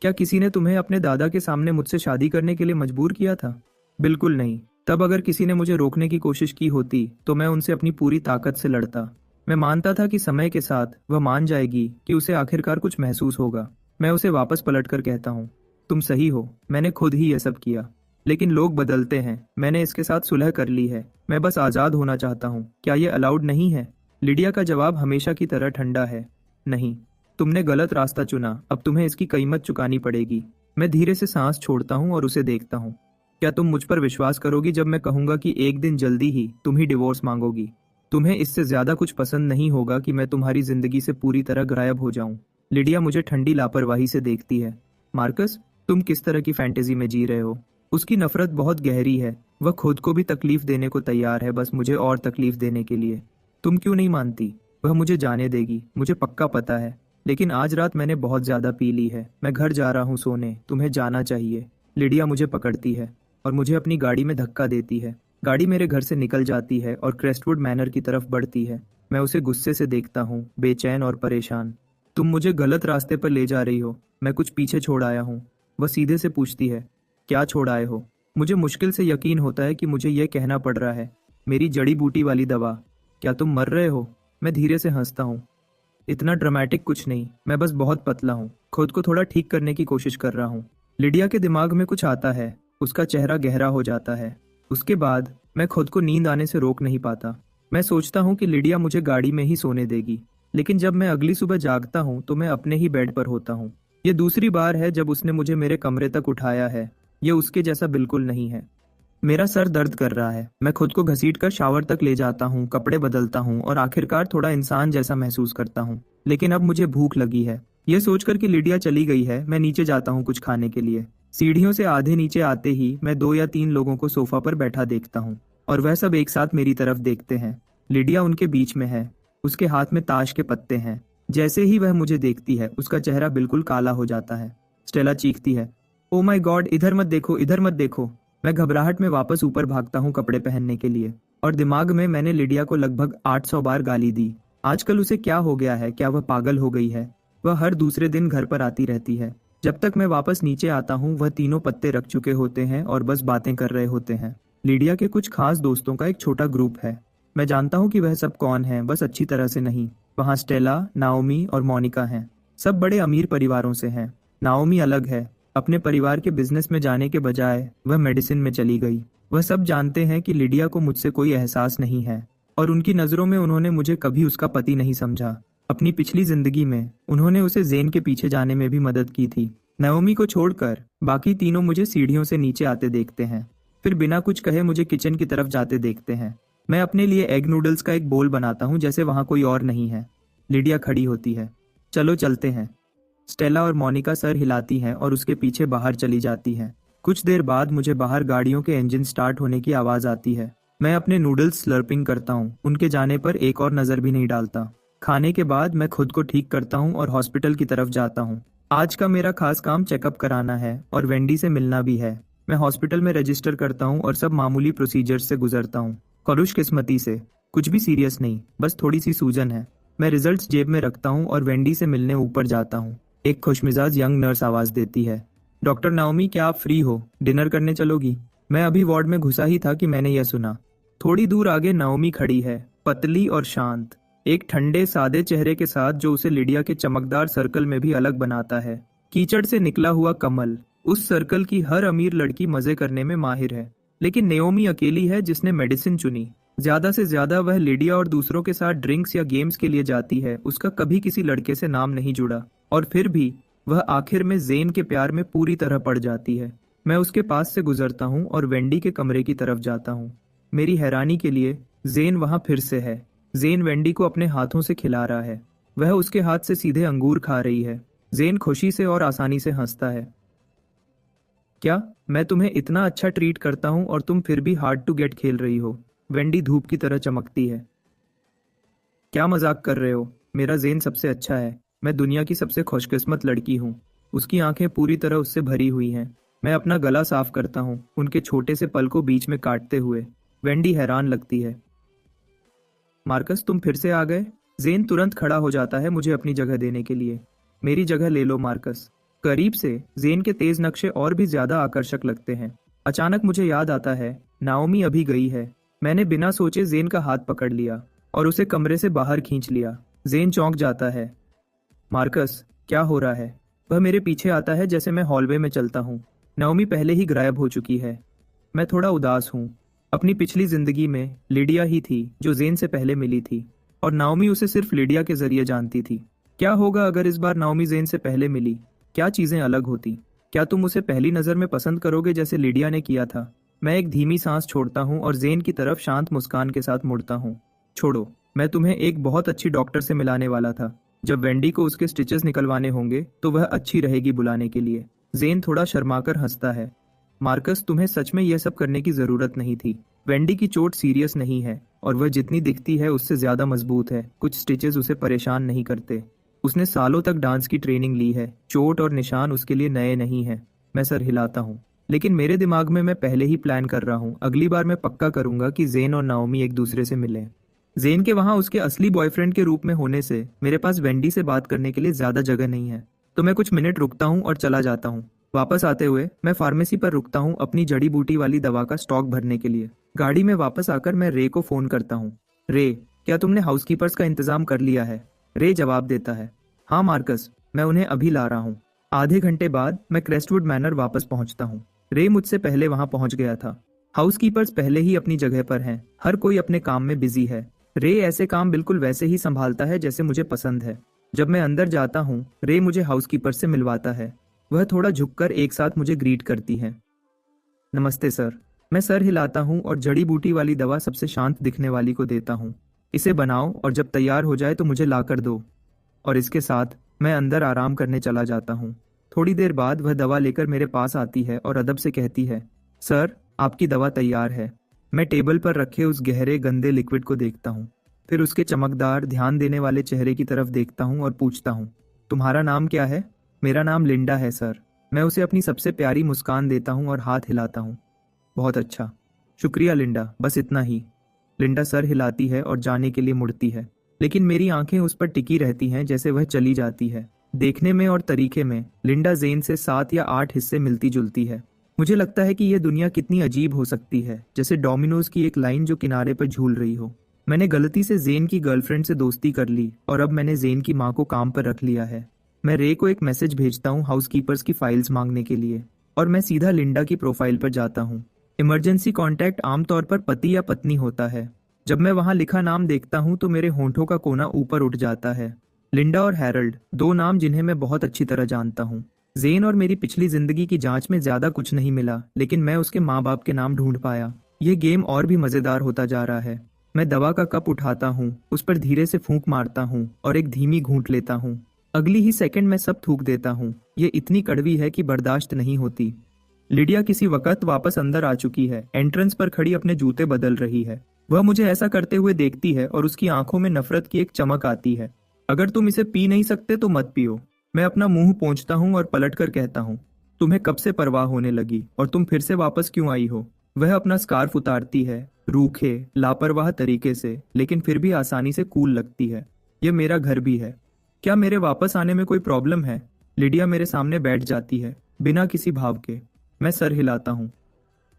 क्या किसी ने तुम्हें अपने दादा के सामने मुझसे शादी करने के लिए मजबूर किया था? बिल्कुल नहीं। तब अगर किसी ने मुझे रोकने की कोशिश की होती तो मैं उनसे अपनी पूरी ताकत से लड़ता। मैं मानता था कि समय के साथ वह मान जाएगी, कि उसे आखिरकार कुछ महसूस होगा। मैं उसे वापस पलटकर कहता हूँ, तुम सही हो, मैंने खुद ही यह सब किया। लेकिन लोग बदलते हैं। मैंने इसके साथ सुलह कर ली है। मैं बस आजाद होना चाहता हूँ। क्या ये अलाउड नहीं है? लिडिया का जवाब हमेशा की तरह ठंडा है। नहीं, तुमने गलत रास्ता चुना। अब तुम्हें इसकी कीमत चुकानी पड़ेगी। मैं धीरे से सांस छोड़ता हूँ और उसे देखता हूँ। क्या तुम मुझ पर विश्वास करोगी जब मैं कहूंगा कि एक दिन जल्दी ही तुम ही डिवोर्स मांगोगी? तुम्हें इससे ज्यादा कुछ पसंद नहीं होगा कि मैं तुम्हारी जिंदगी से पूरी तरह गायब हो जाऊं। लिडिया मुझे ठंडी लापरवाही से देखती है। मार्कस, तुम किस तरह की फैंटेसी में जी रहे हो? उसकी नफरत बहुत गहरी है। वह खुद को भी तकलीफ देने को तैयार है, बस मुझे और तकलीफ देने के लिए। तुम क्यों नहीं मानती? वह मुझे जाने देगी, मुझे पक्का पता है। लेकिन आज रात मैंने बहुत ज्यादा पी ली है। मैं घर जा रहा हूँ सोने। तुम्हें जाना चाहिए। लिडिया मुझे पकड़ती है और मुझे अपनी गाड़ी में धक्का देती है। गाड़ी मेरे घर से निकल जाती है और क्रेस्टवुड मैनर की तरफ बढ़ती है। मैं उसे गुस्से से देखता हूँ, बेचैन और परेशान। तुम मुझे गलत रास्ते पर ले जा रही हो। मैं कुछ पीछे छोड़ आया हूँ। वह सीधे से पूछती है, क्या छोड़ आए हो? मुझे मुश्किल से यकीन होता है कि मुझे यह कहना पड़ रहा है। मेरी जड़ी बूटी वाली दवा। क्या तुम मर रहे हो? मैं धीरे से हंसता हूँ। इतना ड्रामेटिक कुछ नहीं, मैं बस बहुत पतला हूँ। खुद को थोड़ा ठीक करने की कोशिश कर रहा हूँ। लिडिया के दिमाग में कुछ आता है। उसका चेहरा गहरा हो जाता है। उसके बाद मैं खुद को नींद आने से रोक नहीं पाता। मैं सोचता हूँ कि लिडिया मुझे गाड़ी में ही सोने देगी, लेकिन जब मैं अगली सुबह जागता हूँ तो मैं अपने ही बेड पर होता हूँ। ये दूसरी बार है जब उसने मुझे मेरे कमरे तक उठाया है। ये उसके जैसा बिल्कुल नहीं है। मेरा सर दर्द कर रहा है। मैं खुद को घसीटकर शावर तक ले जाता हूँ, कपड़े बदलता हूँ और आखिरकार थोड़ा इंसान जैसा महसूस करता हूँ। लेकिन अब मुझे भूख लगी है। यह सोचकर कि लिडिया चली गई है, मैं नीचे जाता हूँ कुछ खाने के लिए। सीढ़ियों से आधे नीचे आते ही मैं 2 या 3 लोगों को सोफा पर बैठा देखता हूँ और वह सब एक साथ मेरी तरफ देखते हैं। लिडिया उनके बीच में है। उसके हाथ में ताश के पत्ते हैं। जैसे ही वह मुझे देखती है उसका चेहरा बिल्कुल काला हो जाता है। स्टेला चीखती है, ओ माय गॉड, इधर मत देखो, इधर मत देखो। मैं घबराहट में वापस ऊपर भागता हूँ कपड़े पहनने के लिए और दिमाग में मैंने लिडिया को लगभग 800 बार गाली दी। आजकल उसे क्या हो गया है? क्या वह पागल हो गई है? वह हर दूसरे दिन घर पर आती रहती है। जब तक मैं वापस नीचे आता हूँ वह तीनों पत्ते रख चुके होते हैं और बस बातें कर रहे होते हैं। लिडिया के कुछ खास दोस्तों का एक छोटा ग्रुप है। मैं जानता हूँ कि वह सब कौन है, बस अच्छी तरह से नहीं। वहाँ स्टेला, नाओमी और मोनिका हैं। सब बड़े अमीर परिवारों से हैं। नाओमी अलग है। अपने परिवार के बिजनेस में जाने के बजाय वह मेडिसिन में चली गई। वह सब जानते हैं कि लिडिया को मुझसे कोई एहसास नहीं है और उनकी नज़रों में उन्होंने मुझे कभी उसका पति नहीं समझा। अपनी पिछली जिंदगी में उन्होंने उसे जेन के पीछे जाने में भी मदद की थी। नाओमी को छोड़कर बाकी तीनों मुझे सीढ़ियों से नीचे आते देखते हैं, फिर बिना कुछ कहे मुझे किचन की तरफ जाते देखते हैं। मैं अपने लिए एग नूडल्स का एक बोल बनाता हूँ जैसे वहां कोई और नहीं है। लिडिया खड़ी होती है। चलो चलते हैं। स्टेला और मोनिका सर हिलाती हैं और उसके पीछे बाहर चली जाती हैं। कुछ देर बाद मुझे बाहर गाड़ियों के इंजन स्टार्ट होने की आवाज आती है। मैं अपने नूडल्स स्लर्पिंग करता हूँ, उनके जाने पर एक और नजर भी नहीं डालता। खाने के बाद मैं खुद को ठीक करता हूँ और हॉस्पिटल की तरफ जाता हूँ। आज का मेरा खास काम चेकअप कराना है और वेंडी से मिलना भी है। मैं हॉस्पिटल में रजिस्टर करता हूँ और सब मामूली प्रोसीजर्स से गुजरता हूँ। खुशकिस्मती से कुछ भी सीरियस नहीं, बस थोड़ी सी सूजन है। मैं रिजल्ट्स जेब में रखता हूँ और वेंडी से मिलने ऊपर जाता हूँ। एक खुशमिजाज यंग नर्स आवाज देती है, डॉक्टर नाओमी, क्या आप फ्री हो? डिनर करने चलोगी? मैं अभी वार्ड में घुसा ही था कि मैंने यह सुना। थोड़ी दूर आगे नाओमी खड़ी है, पतली और शांत, एक ठंडे सादे चेहरे के साथ जो उसे लिडिया के चमकदार सर्कल में भी अलग बनाता है। कीचड़ से निकला हुआ कमल। उस सर्कल की हर अमीर लड़की मजे करने में माहिर है, लेकिन नाओमी अकेली है जिसने मेडिसिन चुनी। ज्यादा से ज्यादा वह लिडिया और दूसरों के साथ ड्रिंक्स या गेम्स के लिए जाती है। उसका कभी किसी लड़के से नाम नहीं जुड़ा, और फिर भी वह आखिर में जेन के प्यार में पूरी तरह पड़ जाती है। मैं उसके पास से गुजरता हूँ और वेंडी के कमरे की तरफ जाता हूँ। मेरी हैरानी के लिए जेन वहां फिर से है। जेन वेंडी को अपने हाथों से खिला रहा है। वह उसके हाथ से सीधे अंगूर खा रही है। जेन खुशी से और आसानी से हंसता है। क्या मैं तुम्हें इतना अच्छा ट्रीट करता हूँ और तुम फिर भी हार्ड टू गेट खेल रही हो? वेंडी धूप की तरह चमकती है। क्या मजाक कर रहे हो? मेरा जेन सबसे अच्छा है। मैं दुनिया की सबसे खुशकिस्मत लड़की हूँ। उसकी आंखें पूरी तरह उससे भरी हुई हैं। मैं अपना गला साफ करता हूँ, उनके छोटे से पल को बीच में काटते हुए। वेंडी हैरान लगती है। मार्कस, तुम फिर से आ गए? जेन तुरंत खड़ा हो जाता है मुझे अपनी जगह देने के लिए। मेरी जगह ले लो मार्कस। करीब से जेन के तेज नक्शे और भी ज्यादा आकर्षक लगते हैं। अचानक मुझे याद आता है, नाओमी अभी गई है। मैंने बिना सोचे जेन का हाथ पकड़ लिया और उसे कमरे से बाहर खींच लिया। जेन चौंक जाता है। मार्कस, क्या हो रहा है? वह मेरे पीछे आता है जैसे मैं हॉलवे में चलता हूँ। नाओमी पहले ही गायब हो चुकी है। मैं थोड़ा उदास हूँ। अपनी पिछली जिंदगी में लिडिया ही थी जो जेन से पहले मिली थी, और नाओमी उसे सिर्फ लिडिया के जरिए जानती थी। क्या होगा अगर इस बार नाओमी जेन से पहले मिली? क्या चीजें अलग होती? क्या तुम उसे पहली नजर में पसंद करोगे जैसे लिडिया ने किया था? मैं एक धीमी सांस छोड़ता हूँ और जेन की तरफ शांत मुस्कान के साथ मुड़ता हूँ। छोड़ो, मैं तुम्हें एक बहुत अच्छी डॉक्टर से मिलाने वाला था। जब वेंडी को उसके स्टिचेस निकलवाने होंगे तो वह अच्छी रहेगी बुलाने के लिए। जेन थोड़ा शर्माकर हंसता है। मार्कस, तुम्हें सच में यह सब करने की जरूरत नहीं थी। वेंडी की चोट सीरियस नहीं है और वह जितनी दिखती है उससे ज्यादा मजबूत है। कुछ स्टिचेस उसे परेशान नहीं करते। उसने सालों तक डांस की ट्रेनिंग ली है। चोट और निशान उसके लिए नए नहीं है। मैं सर हिलाता हूँ, लेकिन मेरे दिमाग में मैं पहले ही प्लान कर रहा हूँ। अगली बार मैं पक्का करूंगा कि जेन और नाओमी एक दूसरे से मिलें। जेन के वहां उसके असली बॉयफ्रेंड के रूप में होने से मेरे पास वेंडी से बात करने के लिए ज्यादा जगह नहीं है, तो मैं कुछ मिनट रुकता हूँ और चला जाता हूँ। वापस आते हुए मैं फार्मेसी पर रुकता हूँ अपनी जड़ी बूटी वाली दवा का स्टॉक भरने के लिए। गाड़ी में वापस आकर मैं रे को फोन करता हूँ। रे, क्या तुमने हाउसकीपर्स का इंतजाम कर लिया है? रे जवाब देता है, हाँ मार्कस, मैं उन्हें अभी ला रहा हूँ। आधे घंटे बाद मैं क्रेस्टवुड मैनर वापस पहुंचता हूँ। रे मुझसे पहले वहां पहुंच गया था। हाउसकीपर्स पहले ही अपनी जगह पर हैं। हर कोई अपने काम में बिजी है। रे ऐसे काम बिल्कुल वैसे ही संभालता है जैसे मुझे पसंद है। जब मैं अंदर जाता हूँ, रे मुझे हाउसकीपर से मिलवाता है। वह थोड़ा झुककर एक साथ मुझे ग्रीट करती है। नमस्ते सर। मैं सर हिलाता हूँ और जड़ी बूटी वाली दवा सबसे शांत दिखने वाली को देता हूँ। इसे बनाओ और जब तैयार हो जाए तो मुझे लाकर दो। और इसके साथ मैं अंदर आराम करने चला जाता हूँ। थोड़ी देर बाद वह दवा लेकर मेरे पास आती है और अदब से कहती है, सर, आपकी दवा तैयार है। मैं टेबल पर रखे उस गहरे गंदे लिक्विड को देखता हूँ, फिर उसके चमकदार ध्यान देने वाले चेहरे की तरफ देखता हूँ और पूछता हूँ, तुम्हारा नाम क्या है? मेरा नाम लिंडा है सर। मैं उसे अपनी सबसे प्यारी मुस्कान देता हूँ और हाथ हिलाता हूँ। बहुत अच्छा, शुक्रिया लिंडा, बस इतना ही। लिंडा सर हिलाती है और जाने के लिए मुड़ती है, लेकिन मेरी आंखें उस पर टिकी रहती हैं जैसे वह चली जाती है। देखने में और तरीके में लिंडा जेन से 7 या 8 हिस्से मिलती जुलती है। मुझे लगता है कि यह दुनिया कितनी अजीब हो सकती है, जैसे डोमिनोज की एक लाइन जो किनारे पर झूल रही हो। मैंने गलती से जेन की गर्लफ्रेंड से दोस्ती कर ली और अब मैंने जेन की माँ को काम पर रख लिया है। मैं रे को एक मैसेज भेजता हूँ हाउसकीपर्स की फाइल्स मांगने के लिए, और मैं सीधा लिंडा की प्रोफाइल पर जाता हूँ। इमरजेंसी कॉन्टैक्ट आमतौर पर पति या पत्नी होता है। जब मैं वहां लिखा नाम देखता हूँ तो मेरे होंठों का कोना ऊपर उठ जाता है। लिंडा और हैरल्ड, 2 नाम जिन्हें मैं बहुत अच्छी तरह जानता हूँ। जेन और मेरी पिछली जिंदगी की जांच में ज्यादा कुछ नहीं मिला, लेकिन मैं उसके माँ बाप के नाम ढूंढ पाया। ये गेम और भी मजेदार होता जा रहा है। मैं दवा का कप उठाता हूँ, उस पर धीरे से फूंक मारता हूँ और एक धीमी घूंट लेता हूँ। अगली ही सेकंड में सब थूक देता हूँ। ये इतनी कड़वी है कि बर्दाश्त नहीं होती। लिडिया किसी वक्त वापस अंदर आ चुकी है, एंट्रेंस पर खड़ी अपने जूते बदल रही है। वह मुझे ऐसा करते हुए देखती है और उसकी आंखों में नफरत की एक चमक आती है। अगर तुम इसे पी नहीं सकते तो मत पियो। मैं अपना मुंह पोंछता हूँ और पलटकर कहता हूँ, तुम्हें कब से परवाह होने लगी और तुम फिर से वापस क्यों आई हो? वह अपना स्कार्फ उतारती है, रूखे लापरवाह तरीके से, लेकिन फिर भी आसानी से कूल लगती है। यह मेरा घर भी है। क्या मेरे वापस आने में कोई प्रॉब्लम है? लिडिया मेरे सामने बैठ जाती है, बिना किसी भाव के। मैं सर हिलाता हूँ।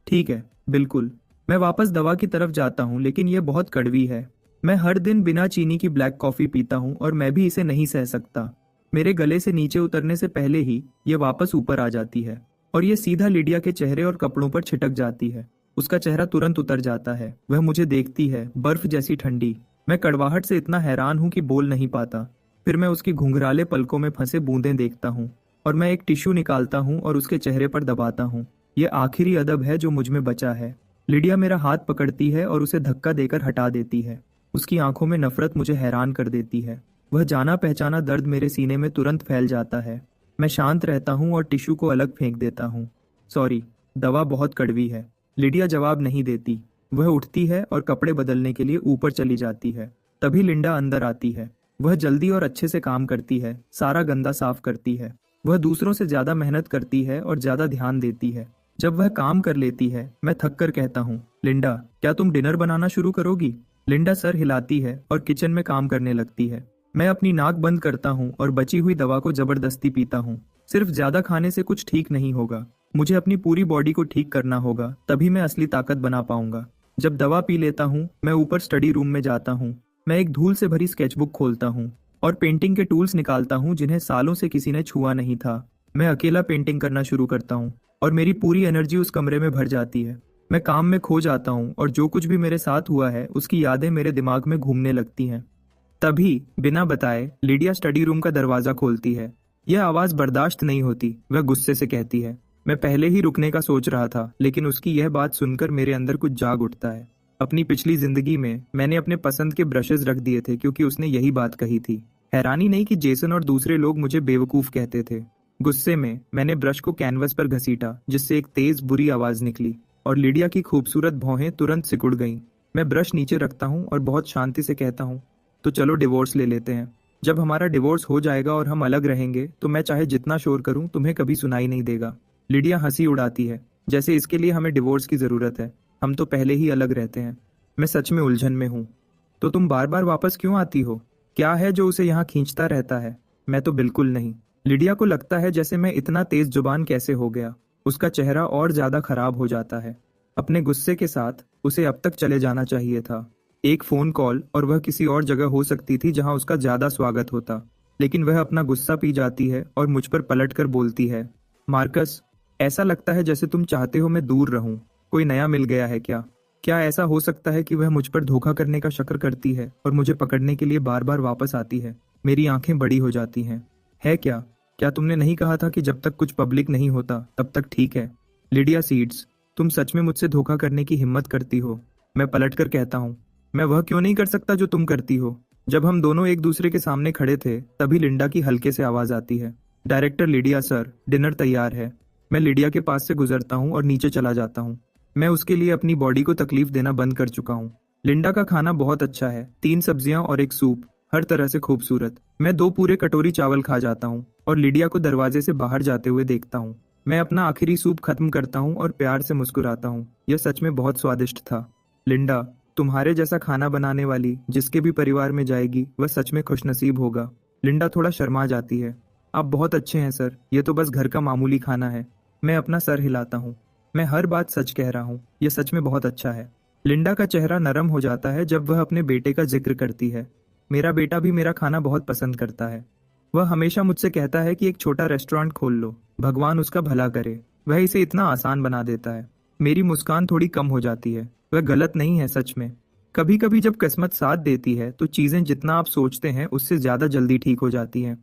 ठीक है, बिल्कुल। मैं वापस दवा की तरफ जाता हूँ, लेकिन यह बहुत कड़वी है। मैं हर दिन बिना चीनी की ब्लैक कॉफी पीता हूँ और मैं भी इसे नहीं सह सकता। मेरे गले से नीचे उतरने से पहले ही ये वापस ऊपर आ जाती है और ये सीधा लिडिया के चेहरे और कपड़ों पर छिटक जाती है। उसका चेहरा तुरंत उतर जाता है। वह मुझे देखती है, बर्फ जैसी ठंडी। मैं कड़वाहट से इतना हैरान हूँ कि बोल नहीं पाता। फिर मैं उसकी घुंघराले पलकों में फंसे बूंदें देखता हूँ और मैं एक टिश्यू निकालता हूँ और उसके चेहरे पर दबाता हूँ। ये आखिरी अदब है जो मुझ में बचा है। लिडिया मेरा हाथ पकड़ती है और उसे धक्का देकर हटा देती है। उसकी आंखों में नफरत मुझे हैरान कर देती है। वह जाना पहचाना दर्द मेरे सीने में तुरंत फैल जाता है। मैं शांत रहता हूँ और टिश्यू को अलग फेंक देता हूँ। सॉरी, दवा बहुत कड़वी है। लिडिया जवाब नहीं देती। वह उठती है और कपड़े बदलने के लिए ऊपर चली जाती है। तभी लिंडा अंदर आती है। वह जल्दी और अच्छे से काम करती है, सारा गंदा साफ करती है। वह दूसरों से ज्यादा मेहनत करती है और ज्यादा ध्यान देती है। जब वह काम कर लेती है, मैं थक कर कहता हूँ, लिंडा, क्या तुम डिनर बनाना शुरू करोगी? लिंडा सर हिलाती है और किचन में काम करने लगती है। मैं अपनी नाक बंद करता हूँ और बची हुई दवा को जबरदस्ती पीता हूँ। सिर्फ ज्यादा खाने से कुछ ठीक नहीं होगा। मुझे अपनी पूरी बॉडी को ठीक करना होगा, तभी मैं असली ताकत बना पाऊंगा। जब दवा पी लेता हूँ, मैं ऊपर स्टडी रूम में जाता हूँ। मैं एक धूल से भरी स्केचबुक खोलता हूँ और पेंटिंग के टूल्स निकालता हूँ जिन्हें सालों से किसी ने छुआ नहीं था। मैं अकेला पेंटिंग करना शुरू करता हूँ और मेरी पूरी एनर्जी उस कमरे में भर जाती है। मैं काम में खो जाता हूँ और जो कुछ भी मेरे साथ हुआ है उसकी यादें मेरे दिमाग में घूमने लगती हैं। तभी बिना बताए लिडिया स्टडी रूम का दरवाजा खोलती है। यह आवाज बर्दाश्त नहीं होती। वह गुस्से से कहती है, मैं पहले ही रुकने का सोच रहा था, लेकिन उसकी यह बात सुनकर मेरे अंदर कुछ जाग उठता है। अपनी पिछली जिंदगी में मैंने अपने पसंद के ब्रशेस रख दिए थे क्योंकि उसने यही बात कही थी। हैरानी नहीं कि जेसन और दूसरे लोग मुझे बेवकूफ कहते थे। गुस्से में मैंने ब्रश को कैनवस पर घसीटा, जिससे एक तेज बुरी आवाज निकली और लिडिया की खूबसूरत भौहें तुरंत सिकुड़ गईं। मैं ब्रश नीचे रखता हूँ और बहुत शांति से कहता हूँ, तो चलो डिवोर्स ले लेते हैं। जब हमारा डिवोर्स हो जाएगा और हम अलग रहेंगे तो मैं चाहे जितना शोर करूं तुम्हें कभी सुनाई नहीं देगा। लिडिया हंसी उड़ाती है, जैसे इसके लिए हमें डिवोर्स की जरूरत है। हम तो पहले ही अलग रहते हैं। मैं सच में उलझन में हूँ। तो तुम बार बार वापस क्यों आती हो? क्या है जो उसे यहाँ खींचता रहता है? मैं तो बिल्कुल नहीं। लिडिया को लगता है जैसे मैं इतना तेज जुबान कैसे हो गया। उसका चेहरा और ज्यादा खराब हो जाता है। अपने गुस्से के साथ उसे अब तक चले जाना चाहिए था। एक फोन कॉल और वह किसी और जगह हो सकती थी जहां उसका ज्यादा स्वागत होता। लेकिन वह अपना गुस्सा पी जाती है और मुझ पर पलटकर बोलती है, मार्कस, ऐसा लगता है जैसे तुम चाहते हो मैं दूर रहूं। कोई नया मिल गया है क्या? क्या ऐसा हो सकता है कि वह मुझ पर धोखा करने का शक्र करती है और मुझे पकड़ने के लिए बार बार वापस आती है? मेरी आंखें बड़ी हो जाती हैं। है क्या? क्या तुमने नहीं कहा था कि जब तक कुछ पब्लिक नहीं होता तब तक ठीक है? लिडिया सीड्स, तुम सच में मुझसे धोखा करने की हिम्मत करती हो? मैं पलटकर कहता हूँ, मैं वह क्यों नहीं कर सकता जो तुम करती हो? जब हम दोनों एक दूसरे के सामने खड़े थे तभी लिंडा की हल्के से आवाज आती है, डायरेक्टर लिडिया सर, डिनर तैयार है। मैं लिडिया के पास से गुजरता हूँ और नीचे चला जाता हूँ। मैं उसके लिए अपनी बॉडी को तकलीफ देना बंद कर चुका हूँ। लिंडा का खाना बहुत अच्छा है, 3 सब्जियां और एक सूप, हर तरह से खूबसूरत। मैं 2 पूरे कटोरी चावल खा जाता हूँ और लिडिया को दरवाजे से बाहर जाते हुए देखता हूँ। मैं अपना आखिरी सूप खत्म करता हूँ और प्यार से मुस्कुराता हूँ। यह सच में बहुत स्वादिष्ट था। लिंडा, तुम्हारे जैसा खाना बनाने वाली जिसके भी परिवार में जाएगी वह सच में खुशनसीब होगा। लिंडा थोड़ा शर्मा जाती है। आप बहुत अच्छे हैं सर, ये तो बस घर का मामूली खाना है। मैं अपना सर हिलाता हूँ। मैं हर बात सच कह रहा हूँ, यह सच में बहुत अच्छा है। लिंडा का चेहरा नरम हो जाता है जब वह अपने बेटे का जिक्र करती है। मेरा बेटा भी मेरा खाना बहुत पसंद करता है। वह हमेशा मुझसे कहता है कि एक छोटा रेस्टोरेंट खोल लो, भगवान उसका भला करे। वह इसे इतना आसान बना देता है। मेरी मुस्कान थोड़ी कम हो जाती है। वह गलत नहीं है सच में। कभी कभी जब किस्मत साथ देती है तो चीजें जितना आप सोचते हैं उससे ज्यादा जल्दी ठीक हो जाती हैं।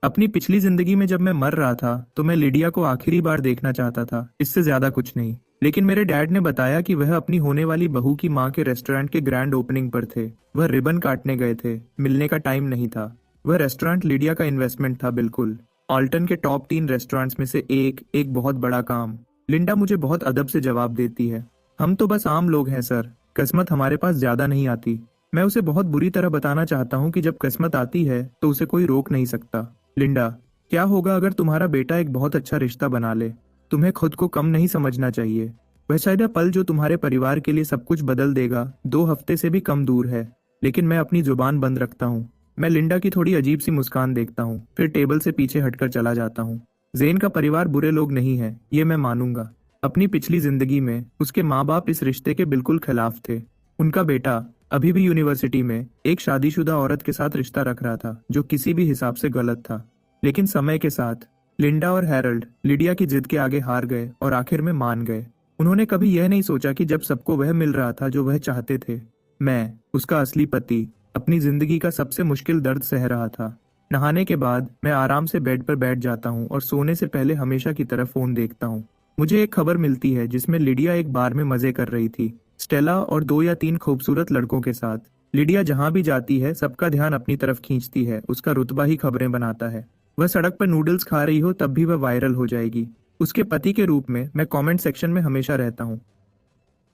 अपनी पिछली जिंदगी में जब मैं मर रहा था तो मैं लिडिया को आखिरी बार देखना चाहता था, इससे ज्यादा कुछ नहीं। लेकिन मेरे डैड ने बताया कि वह अपनी होने वाली बहू की माँ के रेस्टोरेंट के ग्रैंड ओपनिंग पर थे। वह रिबन काटने गए थे, मिलने का टाइम नहीं था। वह रेस्टोरेंट लिडिया का इन्वेस्टमेंट था, बिल्कुल। ऑल्टन के टॉप 3 रेस्टोरेंट्स में से एक बहुत बड़ा काम। लिंडा मुझे बहुत अदब से जवाब देती है, हम तो बस आम लोग हैं सर, किस्मत हमारे पास ज्यादा नहीं आती। मैं उसे बहुत बुरी तरह बताना चाहता हूँ कि जब किस्मत आती है तो उसे कोई रोक नहीं सकता। लिंडा, क्या होगा अगर तुम्हारा बेटा एक बहुत अच्छा रिश्ता बना ले? तुम्हें खुद को कम नहीं समझना चाहिए। वह शायद पल जो तुम्हारे परिवार के लिए सब कुछ बदल देगा 2 हफ्ते से भी कम दूर है। लेकिन मैं अपनी जुबान बंद रखता हूँ। मैं लिंडा की थोड़ी अजीब सी मुस्कान देखता हूँ, फिर टेबल से पीछे हटकर चला जाता हूँ। जेन का परिवार बुरे लोग नहीं है, ये मैं मानूंगा। अपनी पिछली जिंदगी में उसके माँ बाप इस रिश्ते के बिल्कुल खिलाफ थे। उनका बेटा अभी भी यूनिवर्सिटी में एक शादीशुदा औरत के साथ रिश्ता रख रहा था, जो किसी भी हिसाब से गलत था। लेकिन समय के साथ लिंडा और हैरोल्ड लिडिया की जिद के आगे हार गए और आखिर में मान गए। उन्होंने कभी यह नहीं सोचा कि जब सबको वह मिल रहा था जो वह चाहते थे, मैं, उसका असली पति, अपनी जिंदगी का सबसे मुश्किल दर्द सह रहा था। नहाने के बाद मैं आराम से बेड पर बैठ जाता हूँ और सोने से पहले हमेशा की तरह फोन देखता हूँ। मुझे एक खबर मिलती है जिसमें लिडिया एक बार में मजे कर रही थी, स्टेला और 2 या 3 खूबसूरत लड़कों के साथ। लिडिया जहां भी जाती है सबका ध्यान अपनी तरफ खींचती है, उसका रुतबा ही खबरें बनाता है। वह सड़क पर नूडल्स खा रही हो तब भी वह वायरल हो जाएगी। उसके पति के रूप में मैं कमेंट सेक्शन में हमेशा रहता हूँ।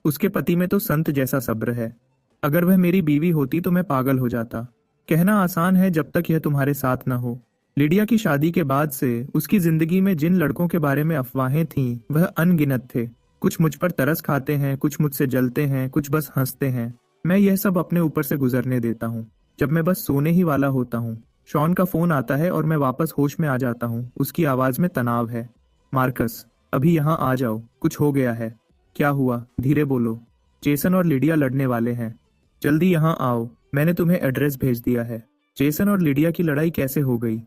उसके पति में तो संत जैसा सब्र है। अगर वह मेरी बीवी होती तो मैं पागल हो जाता। कहना आसान है जब तक यह तुम्हारे साथ न हो। लिडिया की शादी के बाद से उसकी जिंदगी में जिन लड़कों के बारे में अफवाहें थीं वह अनगिनत थे। कुछ मुझ पर तरस खाते हैं, कुछ मुझसे जलते हैं, कुछ बस हंसते हैं। मैं यह सब अपने ऊपर से गुजरने देता हूँ। जब मैं बस सोने ही वाला होता हूँ, शॉन का फोन आता है और मैं वापस होश में आ जाता हूँ। उसकी आवाज में तनाव है। मार्कस, अभी यहाँ आ जाओ, कुछ हो गया है। क्या हुआ? धीरे बोलो। जेसन और लिडिया लड़ने वाले हैं। जल्दी यहाँ आओ, मैंने तुम्हें एड्रेस भेज दिया है। जेसन और लिडिया की लड़ाई कैसे हो गई?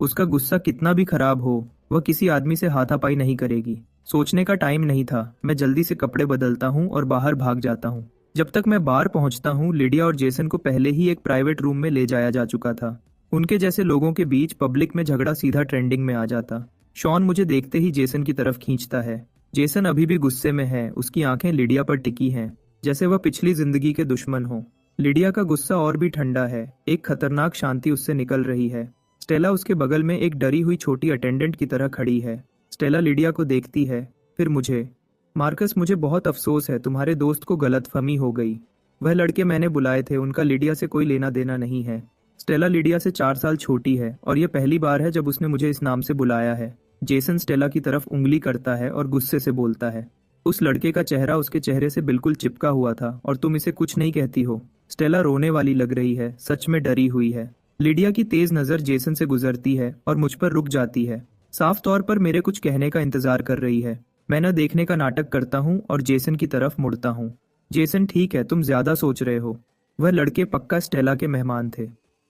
उसका गुस्सा कितना भी खराब हो, वह किसी आदमी से हाथापाई नहीं करेगी। सोचने का टाइम नहीं था। मैं जल्दी से कपड़े बदलता हूँ और बाहर भाग जाता हूँ। जब तक मैं बाहर पहुँचता हूँ, लिडिया और जेसन को पहले ही एक प्राइवेट रूम में ले जाया जा चुका था। उनके जैसे लोगों के बीच पब्लिक में झगड़ा सीधा ट्रेंडिंग में आ जाता। शॉन मुझे देखते ही जेसन की तरफ खींचता है। जेसन अभी भी गुस्से में है, उसकी आंखें लिडिया पर टिकी हैं, जैसे वह पिछली जिंदगी के दुश्मन हो। लिडिया का गुस्सा और भी ठंडा है, एक खतरनाक शांति उससे निकल रही है। स्टेला उसके बगल में एक डरी हुई छोटी अटेंडेंट की तरह खड़ी है। स्टेला लिडिया को देखती है, फिर मुझे। मार्कस, मुझे बहुत अफसोस है, तुम्हारे दोस्त को गलतफहमी हो गई। वह लड़के मैंने बुलाए थे, उनका लिडिया से कोई लेना देना नहीं है। स्टेला लिडिया से 4 साल छोटी है और यह पहली बार है जब उसने मुझे इस नाम से बुलाया है। जेसन स्टेला की तरफ उंगली करता है और गुस्से से बोलता है, उस लड़के का चेहरा उसके चेहरे से बिल्कुल चिपका हुआ था और तुम इसे कुछ नहीं कहती हो। स्टेला रोने वाली लग रही है, सच में डरी हुई है। लिडिया की तेज नजर जेसन से गुजरती है और मुझ पर रुक जाती है, साफ तौर पर मेरे कुछ कहने का इंतजार कर रही है। मैं न देखने का नाटक करता हूँ और जेसन की तरफ मुड़ता हूँ। जेसन, ठीक है, तुम ज्यादा सोच रहे हो। वह लड़के पक्का स्टेला के मेहमान थे।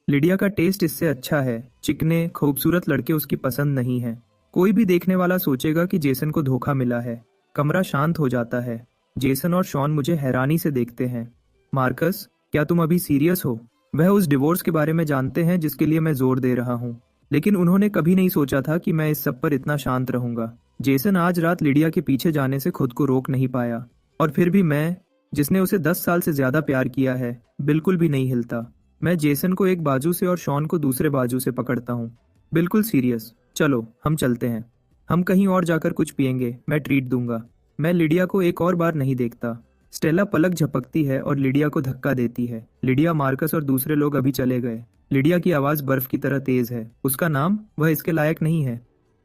लिडिया का टेस्ट इससे अच्छा है। चिकने खूबसूरत लड़के उसकी पसंद नहीं है। कोई भी देखने वाला सोचेगा कि जेसन को धोखा मिला है। कमरा शांत हो जाता है। जेसन और शॉन मुझे हैरानी से देखते हैं। मार्कस, क्या तुम अभी सीरियस हो? वह उस डिवोर्स के बारे में जानते हैं जिसके लिए मैं जोर दे रहा हूँ, लेकिन उन्होंने कभी नहीं सोचा था कि मैं इस सब पर इतना शांत रहूंगा। जेसन आज रात लिडिया के पीछे जाने से खुद को रोक नहीं पाया, और फिर भी मैं, जिसने उसे 10 साल से ज्यादा प्यार किया है, बिल्कुल भी नहीं हिलता। मैं जेसन को एक बाजू से और शॉन को दूसरे बाजू से पकड़ता हूँ। बिल्कुल सीरियस। चलो हम चलते हैं। हम कहीं और जाकर कुछ पियेंगे, मैं ट्रीट दूंगा। मैं लिडिया को एक और बार नहीं देखता। स्टेला पलक झपकती है और लिडिया को धक्का देती है। लिडिया, मार्कस और दूसरे लोग अभी चले गए। लिडिया की आवाज बर्फ की तरह तेज है। उसका नाम, वह इसके लायक नहीं है।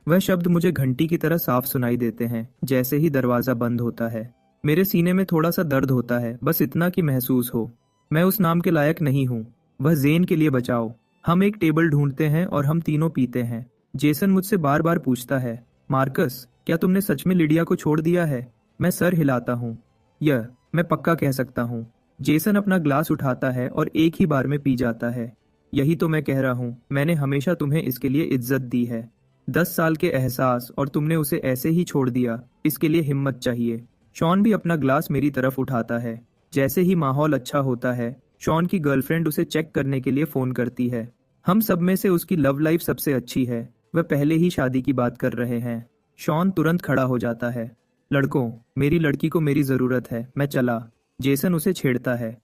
वह शब्द मुझे घंटी की तरह साफ सुनाई देते हैं। जैसे ही दरवाजा बंद होता है, मेरे सीने में थोड़ा सा दर्द होता है, बस इतना कि महसूस हो। मैं उस नाम के लायक नहीं हूँ। वह जेन के लिए बचाओ। हम एक टेबल ढूंढते हैं और हम तीनों पीते हैं। जेसन मुझसे बार बार पूछता है, मार्कस, क्या तुमने सच में लिडिया को छोड़ दिया है? मैं सर हिलाता हूँ। यह मैं पक्का कह सकता हूँ। जेसन अपना ग्लास उठाता है और एक ही बार में पी जाता है। यही तो मैं कह रहा हूँ, मैंने हमेशा तुम्हें इसके लिए इज्जत दी है। 10 साल के एहसास, और तुमने उसे ऐसे ही छोड़ दिया। इसके लिए हिम्मत चाहिए। शॉन भी अपना ग्लास मेरी तरफ उठाता है। जैसे ही माहौल अच्छा होता है, शॉन की गर्लफ्रेंड उसे चेक करने के लिए फोन करती है। हम सब में से उसकी लव लाइफ सबसे अच्छी है। वह पहले ही शादी की बात कर रहे हैं। शॉन तुरंत खड़ा हो जाता है। लड़कों, मेरी लड़की को मेरी जरूरत है, मैं चला। जेसन उसे छेड़ता है।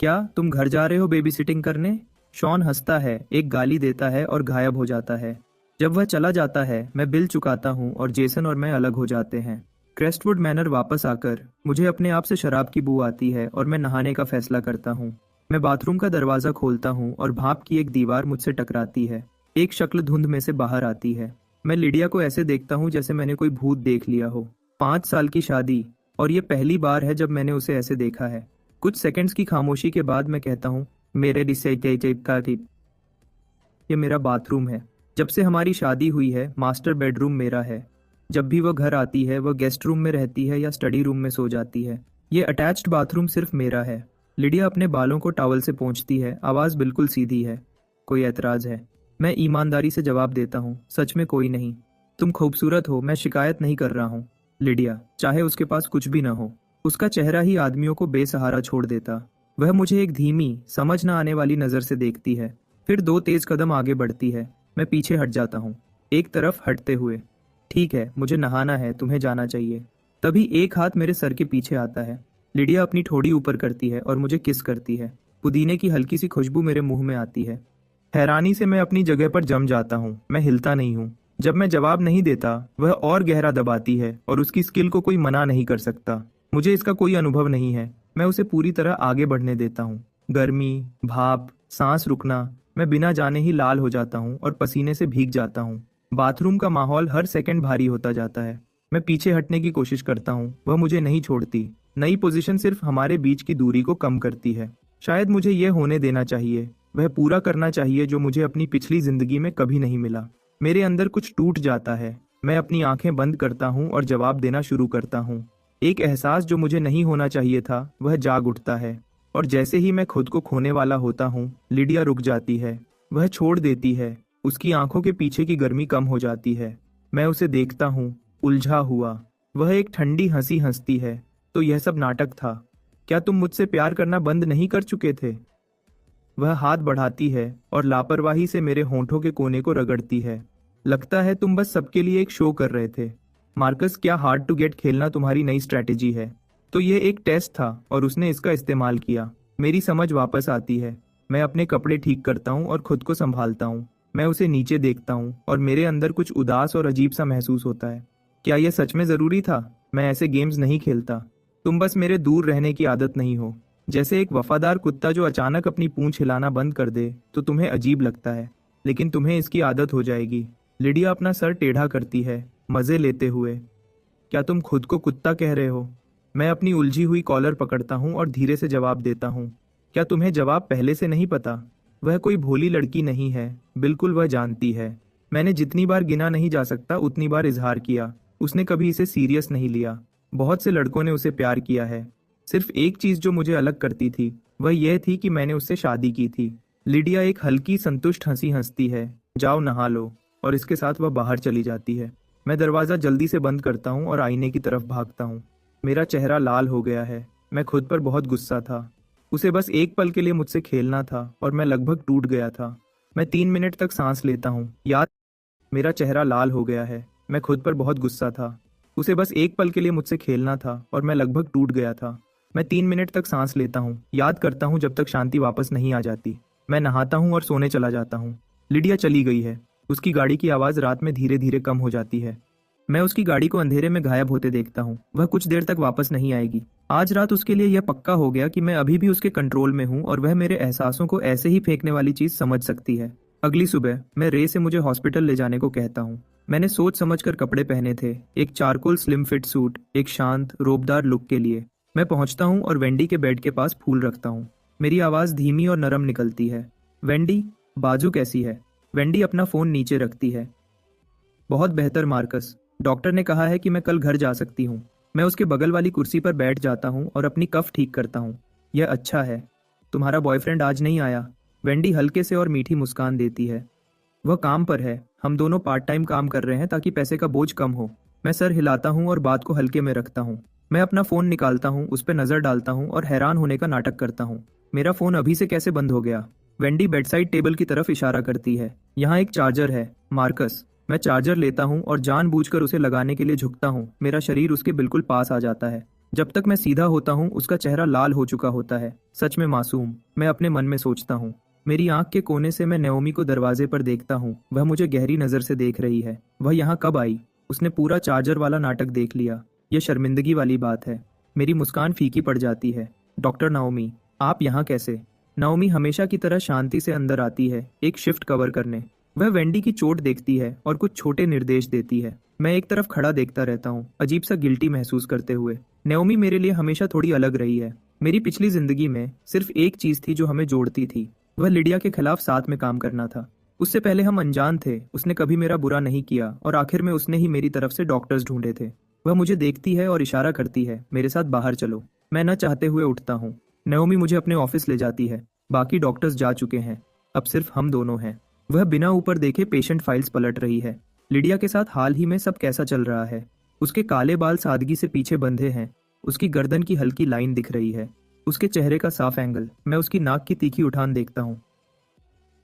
क्या तुम घर जा रहे हो बेबी सिटिंग करने? शॉन हंसता है, एक गाली देता है और गायब हो जाता है। जब वह चला जाता है, मैं बिल चुकाता हूँ और जेसन और मैं अलग हो जाते हैं। क्रेस्टवुड मैनर वापस आकर मुझे अपने आप से शराब की बू आती है और मैं नहाने का फैसला करता हूँ। मैं बाथरूम का दरवाजा खोलता हूँ और भाप की एक दीवार मुझसे टकराती है। एक शक्ल धुंध में से बाहर आती है। मैं लिडिया को ऐसे देखता हूँ जैसे मैंने कोई भूत देख लिया हो। 5 साल की शादी, और ये पहली बार है जब मैंने उसे ऐसे देखा है। कुछ सेकंड्स की खामोशी के बाद मैं कहता हूँ, मेरे ये मेरा बाथरूम है। जब से हमारी शादी हुई है, मास्टर बेडरूम मेरा है। जब भी वह घर आती है, वह गेस्ट रूम में रहती है या स्टडी रूम में सो जाती है। ये अटैच्ड बाथरूम सिर्फ मेरा है। लिडिया अपने बालों को टॉवल से पोंछती है, आवाज़ बिल्कुल सीधी है। कोई एतराज़ है? मैं ईमानदारी से जवाब देता हूँ, सच में कोई नहीं। तुम खूबसूरत हो, मैं शिकायत नहीं कर रहा हूँ। लिडिया, चाहे उसके पास कुछ भी ना हो, उसका चेहरा ही आदमियों को बेसहारा छोड़ देता। वह मुझे एक धीमी, समझ न आने वाली नज़र से देखती है, फिर 2 तेज कदम आगे बढ़ती है। मैं पीछे हट जाता हूँ, एक तरफ हटते हुए। ठीक है, मुझे नहाना है, तुम्हें जाना चाहिए। तभी एक हाथ मेरे सर के पीछे आता है। लिडिया अपनी ठोड़ी ऊपर करती है और मुझे किस करती है। पुदीने की हल्की सी खुशबू मेरे मुंह में आती है। हैरानी से मैं अपनी जगह पर जम जाता हूँ। मैं हिलता नहीं हूँ। जब मैं जवाब नहीं देता, वह और गहरा दबाती है और उसकी स्किल को कोई मना नहीं कर सकता। मुझे इसका कोई अनुभव नहीं है। मैं उसे पूरी तरह आगे बढ़ने देता हूँ। गर्मी, भाप, सांस रुकना, मैं बिना जाने ही लाल हो जाता हूँ और पसीने से भीग जाता हूँ। बाथरूम का माहौल हर सेकंड भारी होता जाता है। मैं पीछे हटने की कोशिश करता हूँ, वह मुझे नहीं छोड़ती। नई पोजीशन सिर्फ हमारे बीच की दूरी को कम करती है। शायद मुझे यह होने देना चाहिए। वह पूरा करना चाहिए जो मुझे अपनी पिछली जिंदगी में कभी नहीं मिला। मेरे अंदर कुछ टूट जाता है। मैं अपनी आंखें बंद करता हूँ और जवाब देना शुरू करता हूँ। एक एहसास जो मुझे नहीं होना चाहिए था, वह जाग उठता है। और जैसे ही मैं खुद को खोने वाला होता हूँ, लिडिया रुक जाती है। वह छोड़ देती है। उसकी आंखों के पीछे की गर्मी कम हो जाती है। मैं उसे देखता हूँ, उलझा हुआ। वह एक ठंडी हंसी हंसती है। तो यह सब नाटक था? क्या तुम मुझसे प्यार करना बंद नहीं कर चुके थे? वह हाथ बढ़ाती है और लापरवाही से मेरे होंठों के कोने को रगड़ती है। लगता है तुम बस सबके लिए एक शो कर रहे थे। मार्कस, क्या हार्ड टू गेट खेलना तुम्हारी नई स्ट्रैटेजी है? तो यह एक टेस्ट था और उसने इसका इस्तेमाल किया। मेरी समझ वापस आती है। मैं अपने कपड़े ठीक करता हूँ और खुद को संभालता हूँ। मैं उसे नीचे देखता हूँ और मेरे अंदर कुछ उदास और अजीब सा महसूस होता है। क्या यह सच में जरूरी था? मैं ऐसे गेम्स नहीं खेलता। तुम बस मेरे दूर रहने की आदत नहीं हो। जैसे एक वफादार कुत्ता जो अचानक अपनी पूंछ हिलाना बंद कर दे तो तुम्हें अजीब लगता है, लेकिन तुम्हें इसकी आदत हो जाएगी। लिडिया अपना सर टेढ़ा करती है, मजे लेते हुए। क्या तुम खुद को कुत्ता कह रहे हो? मैं अपनी उलझी हुई कॉलर पकड़ता हूँ और धीरे से जवाब देता हूँ। क्या तुम्हें जवाब पहले से नहीं पता? वह कोई भोली लड़की नहीं है, बिल्कुल वह जानती है। मैंने जितनी बार गिना नहीं जा सकता उतनी बार इजहार किया। उसने कभी इसे सीरियस नहीं लिया। बहुत से लड़कों ने उसे प्यार किया है। सिर्फ एक चीज जो मुझे अलग करती थी, वह यह थी कि मैंने उससे शादी की थी। लिडिया एक हल्की संतुष्ट हंसी हंसती है। जाओ नहा लो। और इसके साथ वह बाहर चली जाती है। मैं दरवाजा जल्दी से बंद करता हूँ और आईने की तरफ भागता हूँ। मेरा चेहरा लाल हो गया है। मैं खुद पर बहुत गुस्सा था। उसे बस एक पल के लिए मुझसे खेलना था और मैं लगभग टूट गया था। मैं 3 मिनट तक सांस लेता हूँ। याद, मेरा चेहरा लाल हो गया है। मैं खुद पर बहुत गुस्सा था। उसे बस एक पल के लिए मुझसे खेलना था और मैं लगभग टूट गया था। मैं 3 मिनट तक सांस लेता हूँ, याद करता हूँ जब तक शांति वापस नहीं आ जाती। मैं नहाता हूँ और सोने चला जाता हूँ। लिडिया चली गई है। उसकी गाड़ी की आवाज़ रात में धीरे धीरे कम हो जाती है। मैं उसकी गाड़ी को अंधेरे में गायब होते देखता हूँ। वह कुछ देर तक वापस नहीं आएगी। आज रात उसके लिए यह पक्का हो गया कि मैं अभी भी उसके कंट्रोल में हूँ और वह मेरे एहसासों को ऐसे ही फेंकने वाली चीज समझ सकती है। अगली सुबह मैं रे से मुझे हॉस्पिटल ले जाने को कहता हूँ। मैंने सोच समझ कर कपड़े पहने थे, एक चारकोल स्लिम फिट सूट, एक शांत रोबदार लुक के लिए। मैं पहुंचता हूँ और वेंडी के बेड के पास फूल रखता हूँ। मेरी आवाज़ धीमी और नरम निकलती है। वेंडी, बाजू कैसी है? वेंडी अपना फ़ोन नीचे रखती है। बहुत बेहतर मार्कस, डॉक्टर ने कहा है कि मैं कल घर जा सकती हूँ। मैं उसके बगल वाली कुर्सी पर बैठ जाता हूँ और अपनी कफ ठीक करता हूँ। यह अच्छा है। तुम्हारा बॉयफ्रेंड आज नहीं आया? वेंडी हल्के से और मीठी मुस्कान देती है। वह काम पर है। हम दोनों पार्ट टाइम काम कर रहे हैं ताकि पैसे का बोझ कम हो। मैं सर हिलाता हूँ और बात को हल्के में रखता हूँ। मैं अपना फ़ोन निकालता हूँ, उस पर नज़र डालता हूँ और हैरान होने का नाटक करता हूँ। मेरा फ़ोन अभी से कैसे बंद हो गया? वेंडी बेडसाइड टेबल की तरफ इशारा करती है। यहाँ एक चार्जर है, मार्कस। मैं चार्जर लेता हूँ और जानबूझकर उसे लगाने के लिए झुकता हूँ। मेरा शरीर उसके बिल्कुल पास आ जाता है। जब तक मैं सीधा होता हूँ उसका चेहरा लाल हो चुका होता है। सच में मासूम, मैं अपने मन में सोचता हूँ। मेरी आंख के कोने से मैं नयोमी को दरवाजे पर देखता हूँ। वह मुझे गहरी नजर से देख रही है। वह यहाँ कब आई? उसने पूरा चार्जर वाला नाटक देख लिया। यह शर्मिंदगी वाली बात है। मेरी मुस्कान फीकी पड़ जाती है। डॉक्टर नाओमी, आप यहाँ कैसे? नाओमी हमेशा की तरह शांति से अंदर आती है, एक शिफ्ट कवर करने। वह वेंडी की चोट देखती है और कुछ छोटे निर्देश देती है। मैं एक तरफ खड़ा देखता रहता हूँ, अजीब सा गिल्टी महसूस करते हुए। नाओमी मेरे लिए हमेशा थोड़ी अलग रही है। मेरी पिछली जिंदगी में सिर्फ एक चीज थी जो हमें जोड़ती थी, वह लिडिया के खिलाफ साथ में काम करना था। उससे पहले हम अनजान थे, उसने कभी मेरा बुरा नहीं किया और आखिर में उसने ही मेरी तरफ से डॉक्टर्स ढूंढे थे। वह मुझे देखती है और इशारा करती है, मेरे साथ बाहर चलो। मैं न चाहते हुए उठता हूँ। नाओमी मुझे अपने ऑफिस ले जाती है। बाकी डॉक्टर्स जा चुके हैं, अब सिर्फ हम दोनों हैं। वह बिना ऊपर देखे पेशेंट फाइल्स पलट रही है। लिडिया के साथ हाल ही में सब कैसा चल रहा है? उसके काले बाल सादगी से पीछे बंधे हैं। उसकी गर्दन की हल्की लाइन दिख रही है, उसके चेहरे का साफ एंगल। मैं उसकी नाक की तीखी उठान देखता हूँ।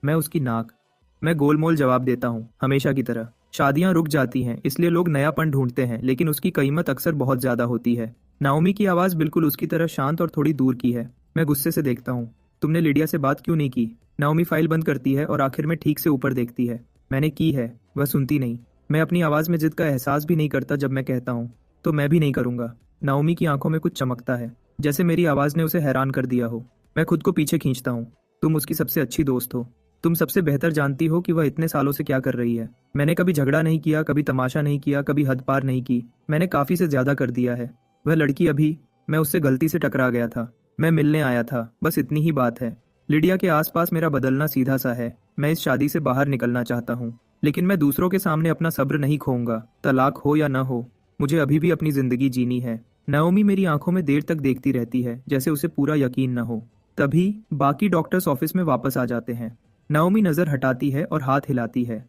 मैं गोलमोल जवाब देता हूँ, हमेशा की तरह। शादियां रुक जाती हैं, इसलिए लोग नयापन ढूंढते हैं, लेकिन उसकी कीमत अक्सर बहुत ज्यादा होती है। नाओमी की आवाज बिल्कुल उसकी तरह शांत और थोड़ी दूर की है। मैं गुस्से से देखता हूँ। तुमने लिडिया से बात क्यों नहीं की? नाओमी फाइल बंद करती है और आखिर में ठीक से ऊपर देखती है। मैंने की है। वह सुनती नहीं। मैं अपनी आवाज में जिद का एहसास भी नहीं करता जब मैं कहता हूँ, तो मैं भी नहीं करूंगा। नाओमी की आंखों में कुछ चमकता है, जैसे मेरी आवाज ने उसे हैरान कर दिया हो। मैं खुद को पीछे खींचता हूँ। तुम उसकी सबसे अच्छी दोस्त हो। तुम सबसे बेहतर जानती हो कि वह इतने सालों से क्या कर रही है। मैंने कभी झगड़ा नहीं किया, कभी तमाशा नहीं किया, कभी हद पार नहीं की। मैंने काफी से ज्यादा कर दिया है। वह लड़की अभी, मैं उससे गलती से टकरा गया था। मैं मिलने आया था, बस इतनी ही बात है। लिडिया के आसपास मेरा बदलना सीधा सा है। मैं इस शादी से बाहर निकलना चाहता हूँ, लेकिन मैं दूसरों के सामने अपना सब्र नहीं खोऊंगा। तलाक हो या न हो, मुझे अभी भी अपनी जिंदगी जीनी है। नाओमी मेरी आंखों में देर तक देखती रहती है, जैसे उसे पूरा यकीन न हो। तभी बाकी डॉक्टर्स ऑफिस में वापस आ जाते हैं। नाओमी नजर हटाती है और हाथ हिलाती है।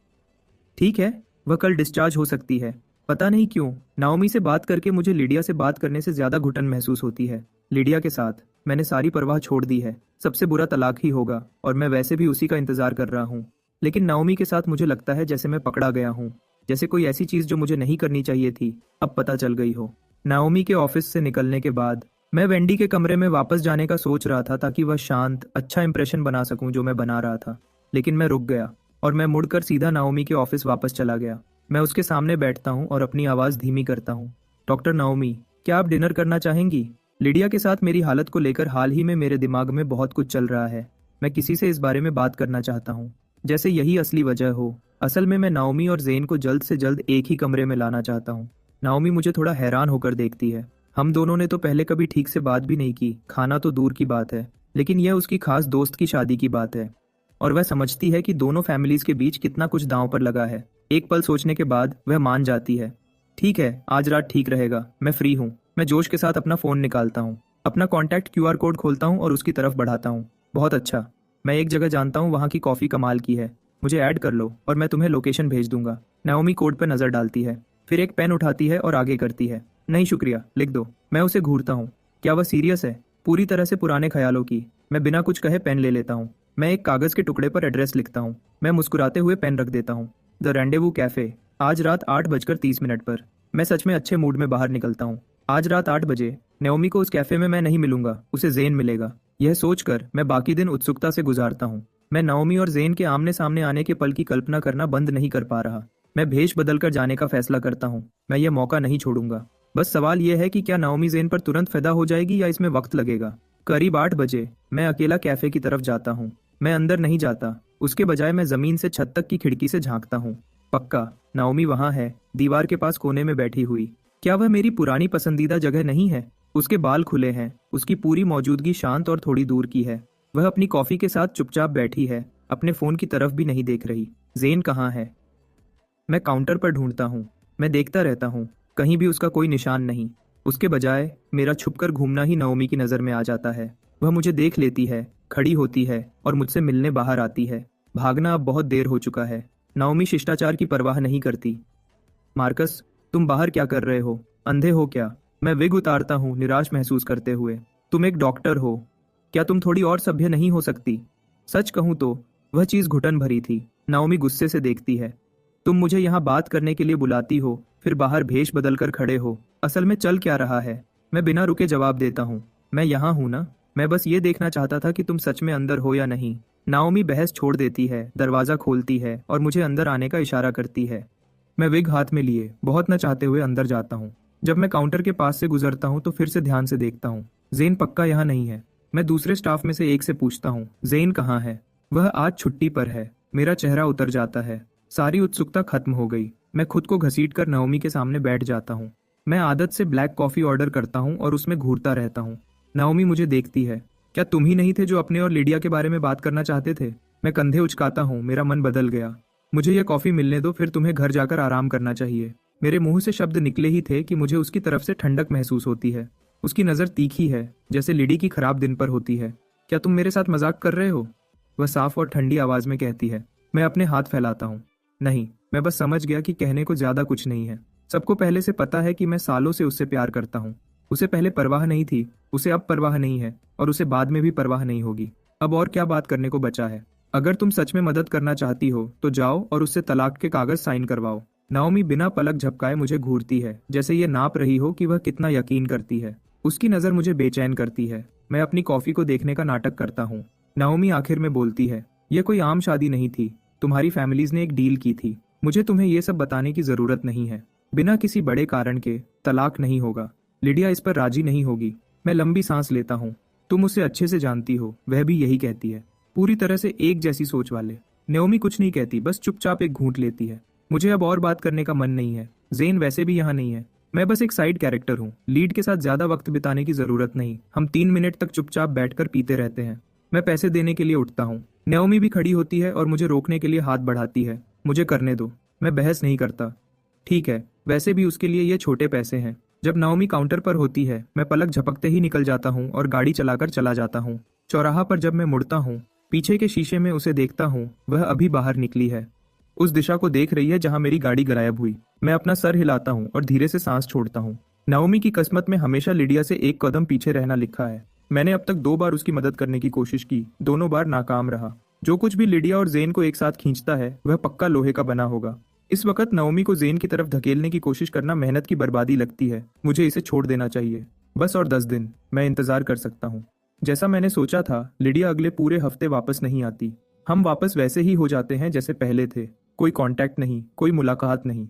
ठीक है, वह कल डिस्चार्ज हो सकती है। पता नहीं क्यों नाओमी से बात करके मुझे लिडिया से बात करने से ज्यादा घुटन महसूस होती है। लिडिया के साथ मैंने सारी परवाह छोड़ दी है। सबसे बुरा तलाक ही होगा और मैं वैसे भी उसी का इंतजार कर रहा हूँ। लेकिन नाओमी के साथ मुझे लगता है जैसे मैं पकड़ा गया हूँ, जैसे कोई ऐसी चीज जो मुझे नहीं करनी चाहिए थी अब पता चल गई हो। नाओमी के ऑफिस से निकलने के बाद मैं वेंडी के कमरे में वापस जाने का सोच रहा था, ताकि वह शांत अच्छा इंप्रेशन बना सकूं जो मैं बना रहा था। लेकिन मैं रुक गया और मैं मुड़कर सीधा नाओमी के ऑफिस वापस चला गया। मैं उसके सामने बैठता हूँ और अपनी आवाज धीमी करता हूँ। डॉक्टर नाओमी, क्या आप डिनर करना चाहेंगी? लिडिया के साथ मेरी हालत को लेकर हाल ही में मेरे दिमाग में बहुत कुछ चल रहा है। मैं किसी से इस बारे में बात करना चाहता हूँ, जैसे यही असली वजह हो। असल में मैं नाओमी और जेन को जल्द से जल्द एक ही कमरे में लाना चाहता हूँ। नाओमी मुझे थोड़ा हैरान होकर देखती है। हम दोनों ने तो पहले कभी ठीक से बात भी नहीं की, खाना तो दूर की बात है, लेकिन यह उसकी खास दोस्त की शादी की बात है और वह समझती है कि दोनों फैमिलीज के बीच कितना कुछ दांव पर लगा है। एक पल सोचने के बाद वह मान जाती है। ठीक है, आज रात ठीक रहेगा, मैं फ्री हूँ। मैं जोश के साथ अपना फोन निकालता हूँ, अपना कॉन्टैक्ट QR कोड खोलता हूँ और उसकी तरफ बढ़ाता हूँ। बहुत अच्छा, मैं एक जगह जानता हूँ, वहाँ की कॉफी कमाल की है। मुझे ऐड कर लो और मैं तुम्हें लोकेशन भेज दूंगा। नाओमी कोड पर नजर डालती है, फिर एक पेन उठाती है और आगे करती है। नहीं शुक्रिया, लिख दो। मैं उसे घूरता हूँ। क्या वह सीरियस है? पूरी तरह से पुराने ख्यालों की। मैं बिना कुछ कहे पेन ले लेता हूँ। मैं एक कागज के टुकड़े पर एड्रेस लिखता हूँ। मैं मुस्कुराते हुए पेन रख देता हूँ। द रेंडेवू कैफे, आज रात 8:30 पर। मैं सच में अच्छे मूड में बाहर निकलता हूँ। आज रात 8 बजे नाओमी को उस कैफे में मैं नहीं मिलूंगा, उसे जेन मिलेगा। यह सोचकर मैं बाकी दिन उत्सुकता से गुजारता हूँ। मैं नाओमी और जेन के आमने सामने आने के पल की कल्पना करना बंद नहीं कर पा रहा। मैं भेष बदलकर जाने का फैसला करता हूँ। मैं यह मौका नहीं छोड़ूंगा। बस सवाल यह है कि क्या नाओमी जेन पर तुरंत फिदा हो जाएगी या इसमें वक्त लगेगा। करीब 8 बजे मैं अकेला कैफे की तरफ जाता हूँ। मैं अंदर नहीं जाता, उसके बजाय मैं जमीन से छत तक की खिड़की से झांकता हूँ। पक्का नाओमी वहां है, दीवार के पास कोने में बैठी हुई। क्या वह मेरी पुरानी पसंदीदा जगह नहीं है? उसके बाल खुले हैं, उसकी पूरी मौजूदगी शांत और थोड़ी दूर की है। वह अपनी कॉफी के साथ चुपचाप बैठी है, अपने फोन की तरफ भी नहीं देख रही। जेन कहाँ है? मैं काउंटर पर ढूंढता हूँ। मैं देखता रहता हूँ, कहीं भी उसका कोई निशान नहीं। उसके बजाय मेरा छुपकर घूमना ही नाओमी की नजर में आ जाता है। वह मुझे देख लेती है, खड़ी होती है और मुझसे मिलने बाहर आती है। भागना अब बहुत देर हो चुका है। नाओमी शिष्टाचार की परवाह नहीं करती। मार्कस, तुम बाहर क्या कर रहे हो? अंधे हो क्या? मैं विग उतारता हूँ निराश महसूस करते हुए। तुम एक डॉक्टर हो, क्या तुम थोड़ी और सभ्य नहीं हो सकती? सच कहूं तो वह चीज घुटन भरी थी। नाओमी गुस्से से देखती है। तुम मुझे यहाँ बात करने के लिए बुलाती हो, फिर बाहर भेष बदल कर खड़े हो। असल में चल क्या रहा है? मैं बिना रुके जवाब देता हूँ। मैं यहाँ हूँ ना। मैं बस ये देखना चाहता था कि तुम सच में अंदर हो या नहीं। नाओमी बहस छोड़ देती है, दरवाजा खोलती है और मुझे अंदर आने का इशारा करती है। मैं विग हाथ में लिए बहुत न चाहते हुए अंदर जाता हूँ। जब मैं काउंटर के पास से गुजरता हूँ तो फिर से ध्यान से देखता हूँ। जेन पक्का यहाँ नहीं है। मैं दूसरे स्टाफ में से एक से पूछता हूँ, जेन कहाँ है? वह आज छुट्टी पर है। मेरा चेहरा उतर जाता है। सारी उत्सुकता खत्म हो गई। मैं खुद को घसीटकर नाओमी के सामने बैठ जाता हूँ। मैं आदत से ब्लैक कॉफी ऑर्डर करता हूँ और उसमें घूरता रहता हूँ। नाओमी मुझे देखती है। क्या तुम ही नहीं थे जो अपने और लिडिया के बारे में बात करना चाहते थे? मैं कंधे उचकाता हूँ। मेरा मन बदल गया। मुझे यह कॉफी मिलने दो, फिर तुम्हें घर जाकर आराम करना चाहिए। मेरे मुंह से शब्द निकले ही थे कि मुझे उसकी तरफ से ठंडक महसूस होती है। उसकी नज़र तीखी है, जैसे लिडी की खराब दिन पर होती है। क्या तुम मेरे साथ मजाक कर रहे हो? वह साफ और ठंडी आवाज में कहती है। मैं अपने हाथ फैलाता हूँ। नहीं, मैं बस समझ गया कि कहने को ज्यादा कुछ नहीं है। सबको पहले से पता है कि मैं सालों से उससे प्यार करता हूँ। उसे पहले परवाह नहीं थी, उसे अब परवाह नहीं है और उसे बाद में भी परवाह नहीं होगी। अब और क्या बात करने को बचा है? अगर तुम सच में मदद करना चाहती हो तो जाओ और उससे तलाक के कागज साइन करवाओ। नाओमी बिना पलक झपकाए मुझे घूरती है, जैसे ये नाप रही हो कि वह कितना यकीन करती है। उसकी नजर मुझे बेचैन करती है। मैं अपनी कॉफी को देखने का नाटक करता हूँ। नाओमी आखिर में बोलती है, यह कोई आम शादी नहीं थी। तुम्हारी फैमिलीज ने एक डील की थी। मुझे तुम्हें यह सब बताने की जरूरत नहीं है। बिना किसी बड़े कारण के तलाक नहीं होगा। लिडिया इस पर राजी नहीं होगी। मैं लंबी सांस लेता हूँ। तुम उसे अच्छे से जानती हो, वह भी यही कहती है। पूरी तरह से एक जैसी सोच वाले। नाओमी कुछ नहीं कहती, बस चुपचाप एक घूंट लेती है। मुझे अब और बात करने का मन नहीं है। जेन वैसे भी यहाँ नहीं है। मैं बस एक साइड कैरेक्टर हूँ। लीड के साथ ज्यादा वक्त बिताने की जरूरत नहीं। हम 3 मिनट तक चुपचाप बैठकर पीते रहते हैं। मैं पैसे देने के लिए उठता हूँ। नाओमी भी खड़ी होती है और मुझे रोकने के लिए हाथ बढ़ाती है। मुझे करने दो। मैं बहस नहीं करता। ठीक है, वैसे भी उसके लिए ये छोटे पैसे हैं। जब नाओमी काउंटर पर होती है, मैं पलक झपकते ही निकल जाता हूँ और गाड़ी चलाकर चला जाता हूँ। चौराहा पर जब मैं मुड़ता हूँ, पीछे के शीशे में उसे देखता हूँ। वह अभी बाहर निकली है। उस दिशा को देख रही है जहाँ मेरी गाड़ी गायब हुई। मैं अपना सर हिलाता हूँ और धीरे से सांस छोड़ता हूँ। नाओमी की किस्मत में हमेशा लिडिया से एक कदम पीछे रहना लिखा है। मैंने अब तक 2 बार उसकी मदद करने की कोशिश की, दोनों बार नाकाम रहा। जो कुछ भी लिडिया और जेन को एक साथ खींचता है वह पक्का लोहे का बना होगा। इस वक्त नाओमी को जेन की तरफ धकेलने की कोशिश करना मेहनत की बर्बादी लगती है। मुझे इसे छोड़ देना चाहिए। बस और 10 दिन मैं इंतजार कर सकता हूँ। जैसा मैंने सोचा था, लिडिया अगले पूरे हफ्ते वापस नहीं आती। हम वापस वैसे ही हो जाते हैं जैसे पहले थे। कोई कांटेक्ट नहीं, कोई मुलाकात नहीं।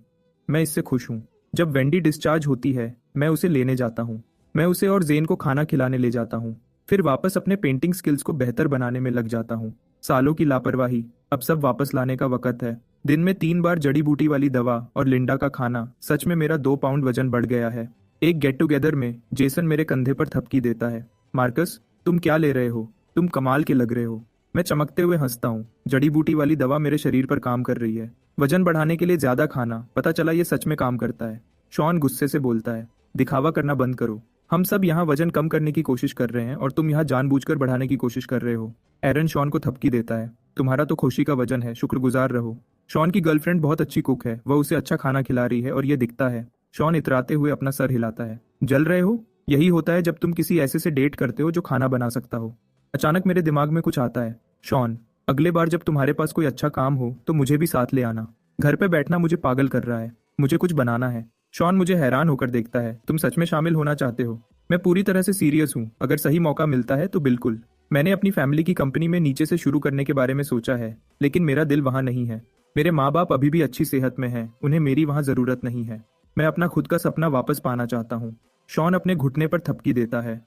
मैं इससे खुश हूँ। जब वेंडी डिस्चार्ज होती है, मैं उसे लेने जाता हूँ। मैं उसे और जेन को खाना खिलाने ले जाता हूँ। फिर वापस अपने पेंटिंग स्किल्स को बेहतर बनाने में लग जाता हूँ। सालों की लापरवाही, अब सब वापस लाने का वक्त है। दिन में 3 बार जड़ी बूटी वाली दवा और लिंडा का खाना। सच में मेरा 2 पाउंड वजन बढ़ गया है। एक गेट टुगेदर में जेसन मेरे कंधे पर थपकी देता है। मार्कस, तुम क्या ले रहे हो? तुम कमाल के लग रहे हो। मैं चमकते हुए हंसता हूँ। जड़ी बूटी वाली दवा मेरे शरीर पर काम कर रही है। वजन बढ़ाने के लिए ज्यादा खाना। पता चला ये सच में काम करता है। शॉन गुस्से से बोलता है, दिखावा करना बंद करो। हम सब यहाँ वजन कम करने की कोशिश कर रहे हैं और तुम यहाँ जानबूझकर बढ़ाने की कोशिश कर रहे हो। एरन शॉन को थपकी देता है। तुम्हारा तो खुशी का वजन है, शुक्रगुजार रहो। शॉन की गर्लफ्रेंड बहुत अच्छी कुक है। वह उसे अच्छा खाना खिला रही है और ये दिखता है। शॉन इतराते हुए अपना सर हिलाता है। जल रहे हो? यही होता है जब तुम किसी ऐसे से डेट करते हो जो खाना बना सकता हो। अचानक मेरे दिमाग में कुछ आता है। शॉन, अगले बार जब तुम्हारे पास कोई अच्छा काम हो तो मुझे भी साथ ले आना। घर पे बैठना मुझे पागल कर रहा है। मुझे कुछ बनाना है। शॉन मुझे हैरान होकर देखता है। तुम सच में शामिल होना चाहते हो? मैं पूरी तरह से सीरियस हूँ। अगर सही मौका मिलता है तो बिल्कुल। मैंने अपनी फैमिली की कंपनी में नीचे से शुरू करने के बारे में सोचा है, लेकिन मेरा दिल वहाँ नहीं है। मेरे माँ बाप अभी भी अच्छी सेहत में हैं। उन्हें मेरी वहाँ जरूरत नहीं है। मैं अपना खुद का सपना वापस पाना चाहता हूँ। शॉन अपने घुटने पर थपकी देता है।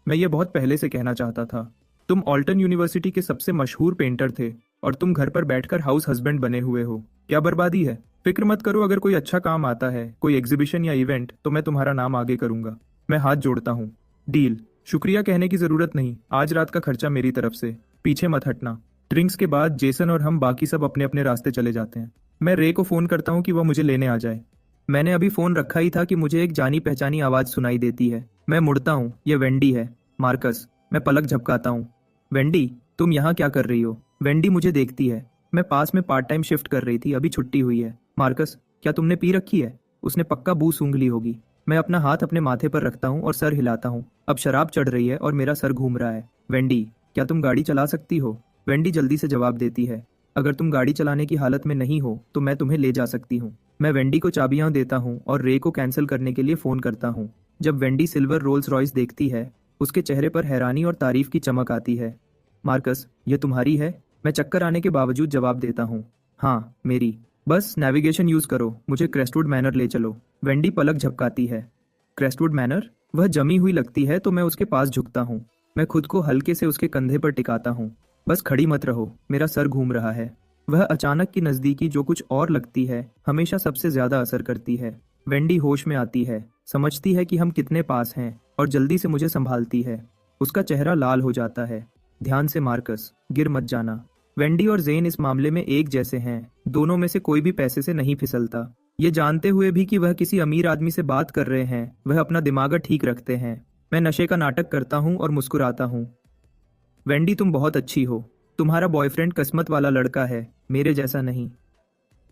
मैं ये बहुत पहले से कहना चाहता था। तुम ऑल्टन यूनिवर्सिटी के सबसे मशहूर पेंटर थे और तुम घर पर बैठकर हाउस हस्बैंड बने हुए हो। क्या बर्बादी है? फिक्र मत करो, अगर कोई अच्छा काम आता है, कोई एग्जीबिशन या इवेंट, तो मैं तुम्हारा नाम आगे करूंगा। मैं हाथ जोड़ता हूँ। डील। शुक्रिया कहने की जरूरत नहीं। आज रात का खर्चा मेरी तरफ से। पीछे मत हटना। ड्रिंक्स के बाद जेसन और हम बाकी सब अपने अपने रास्ते चले जाते हैं। मैं रे को फोन करता हूँ कि वह मुझे लेने आ जाए। मैंने अभी फोन रखा ही था कि मुझे एक जानी पहचानी आवाज सुनाई देती है। मैं मुड़ता हूँ। ये वेंडी है। मार्कस। मैं पलक झपकाता हूँ। वेंडी, तुम यहाँ क्या कर रही हो? वेंडी मुझे देखती है। मैं पास में पार्ट टाइम शिफ्ट कर रही थी, अभी छुट्टी हुई है। मार्कस, क्या तुमने पी रखी है? उसने पक्का बू सूंघ ली होगी। मैं अपना हाथ अपने माथे पर रखता हूँ और सर हिलाता हूँ। अब शराब चढ़ रही है और मेरा सर घूम रहा है। वेंडी, क्या तुम गाड़ी चला सकती हो? वेंडी जल्दी से जवाब देती है, अगर तुम गाड़ी चलाने की हालत में नहीं हो तो मैं तुम्हें ले जा सकती हूँ। मैं वेंडी को चाबियां देता हूँ और रे को कैंसिल करने के लिए फ़ोन करता हूँ। जब वेंडी सिल्वर रोल्स रॉयस देखती है, उसके चेहरे पर हैरानी और तारीफ की चमक आती है। मार्कस, ये तुम्हारी है? मैं चक्कर आने के बावजूद जवाब देता हूँ, हाँ मेरी। बस नेविगेशन यूज़ करो, मुझे क्रेस्टवुड मैनर ले चलो। वेंडी पलक झपकाती है। क्रेस्टवुड मैनर? वह जमी हुई लगती है तो मैं उसके पास झुकता हूँ। मैं खुद को हल्के से उसके कंधे पर टिकाता हूँ। बस खड़ी मत रहो, मेरा सर घूम रहा है। वह अचानक की नज़दीकी जो कुछ और लगती है हमेशा सबसे ज़्यादा असर करती है। वेंडी होश में आती है, समझती है कि हम कितने पास हैं और जल्दी से मुझे संभालती है। उसका चेहरा लाल हो जाता है। ध्यान से मार्कस, गिर मत जाना। वेंडी और जेन इस मामले में एक जैसे हैं, दोनों में से कोई भी पैसे से नहीं फिसलता। ये जानते हुए भी कि वह किसी अमीर आदमी से बात कर रहे हैं, वह अपना दिमाग ठीक रखते हैं। मैं नशे का नाटक करता हूँ और मुस्कुराता हूँ। वेंडी, तुम बहुत अच्छी हो। तुम्हारा बॉयफ्रेंड किस्मत वाला लड़का है, मेरे जैसा नहीं।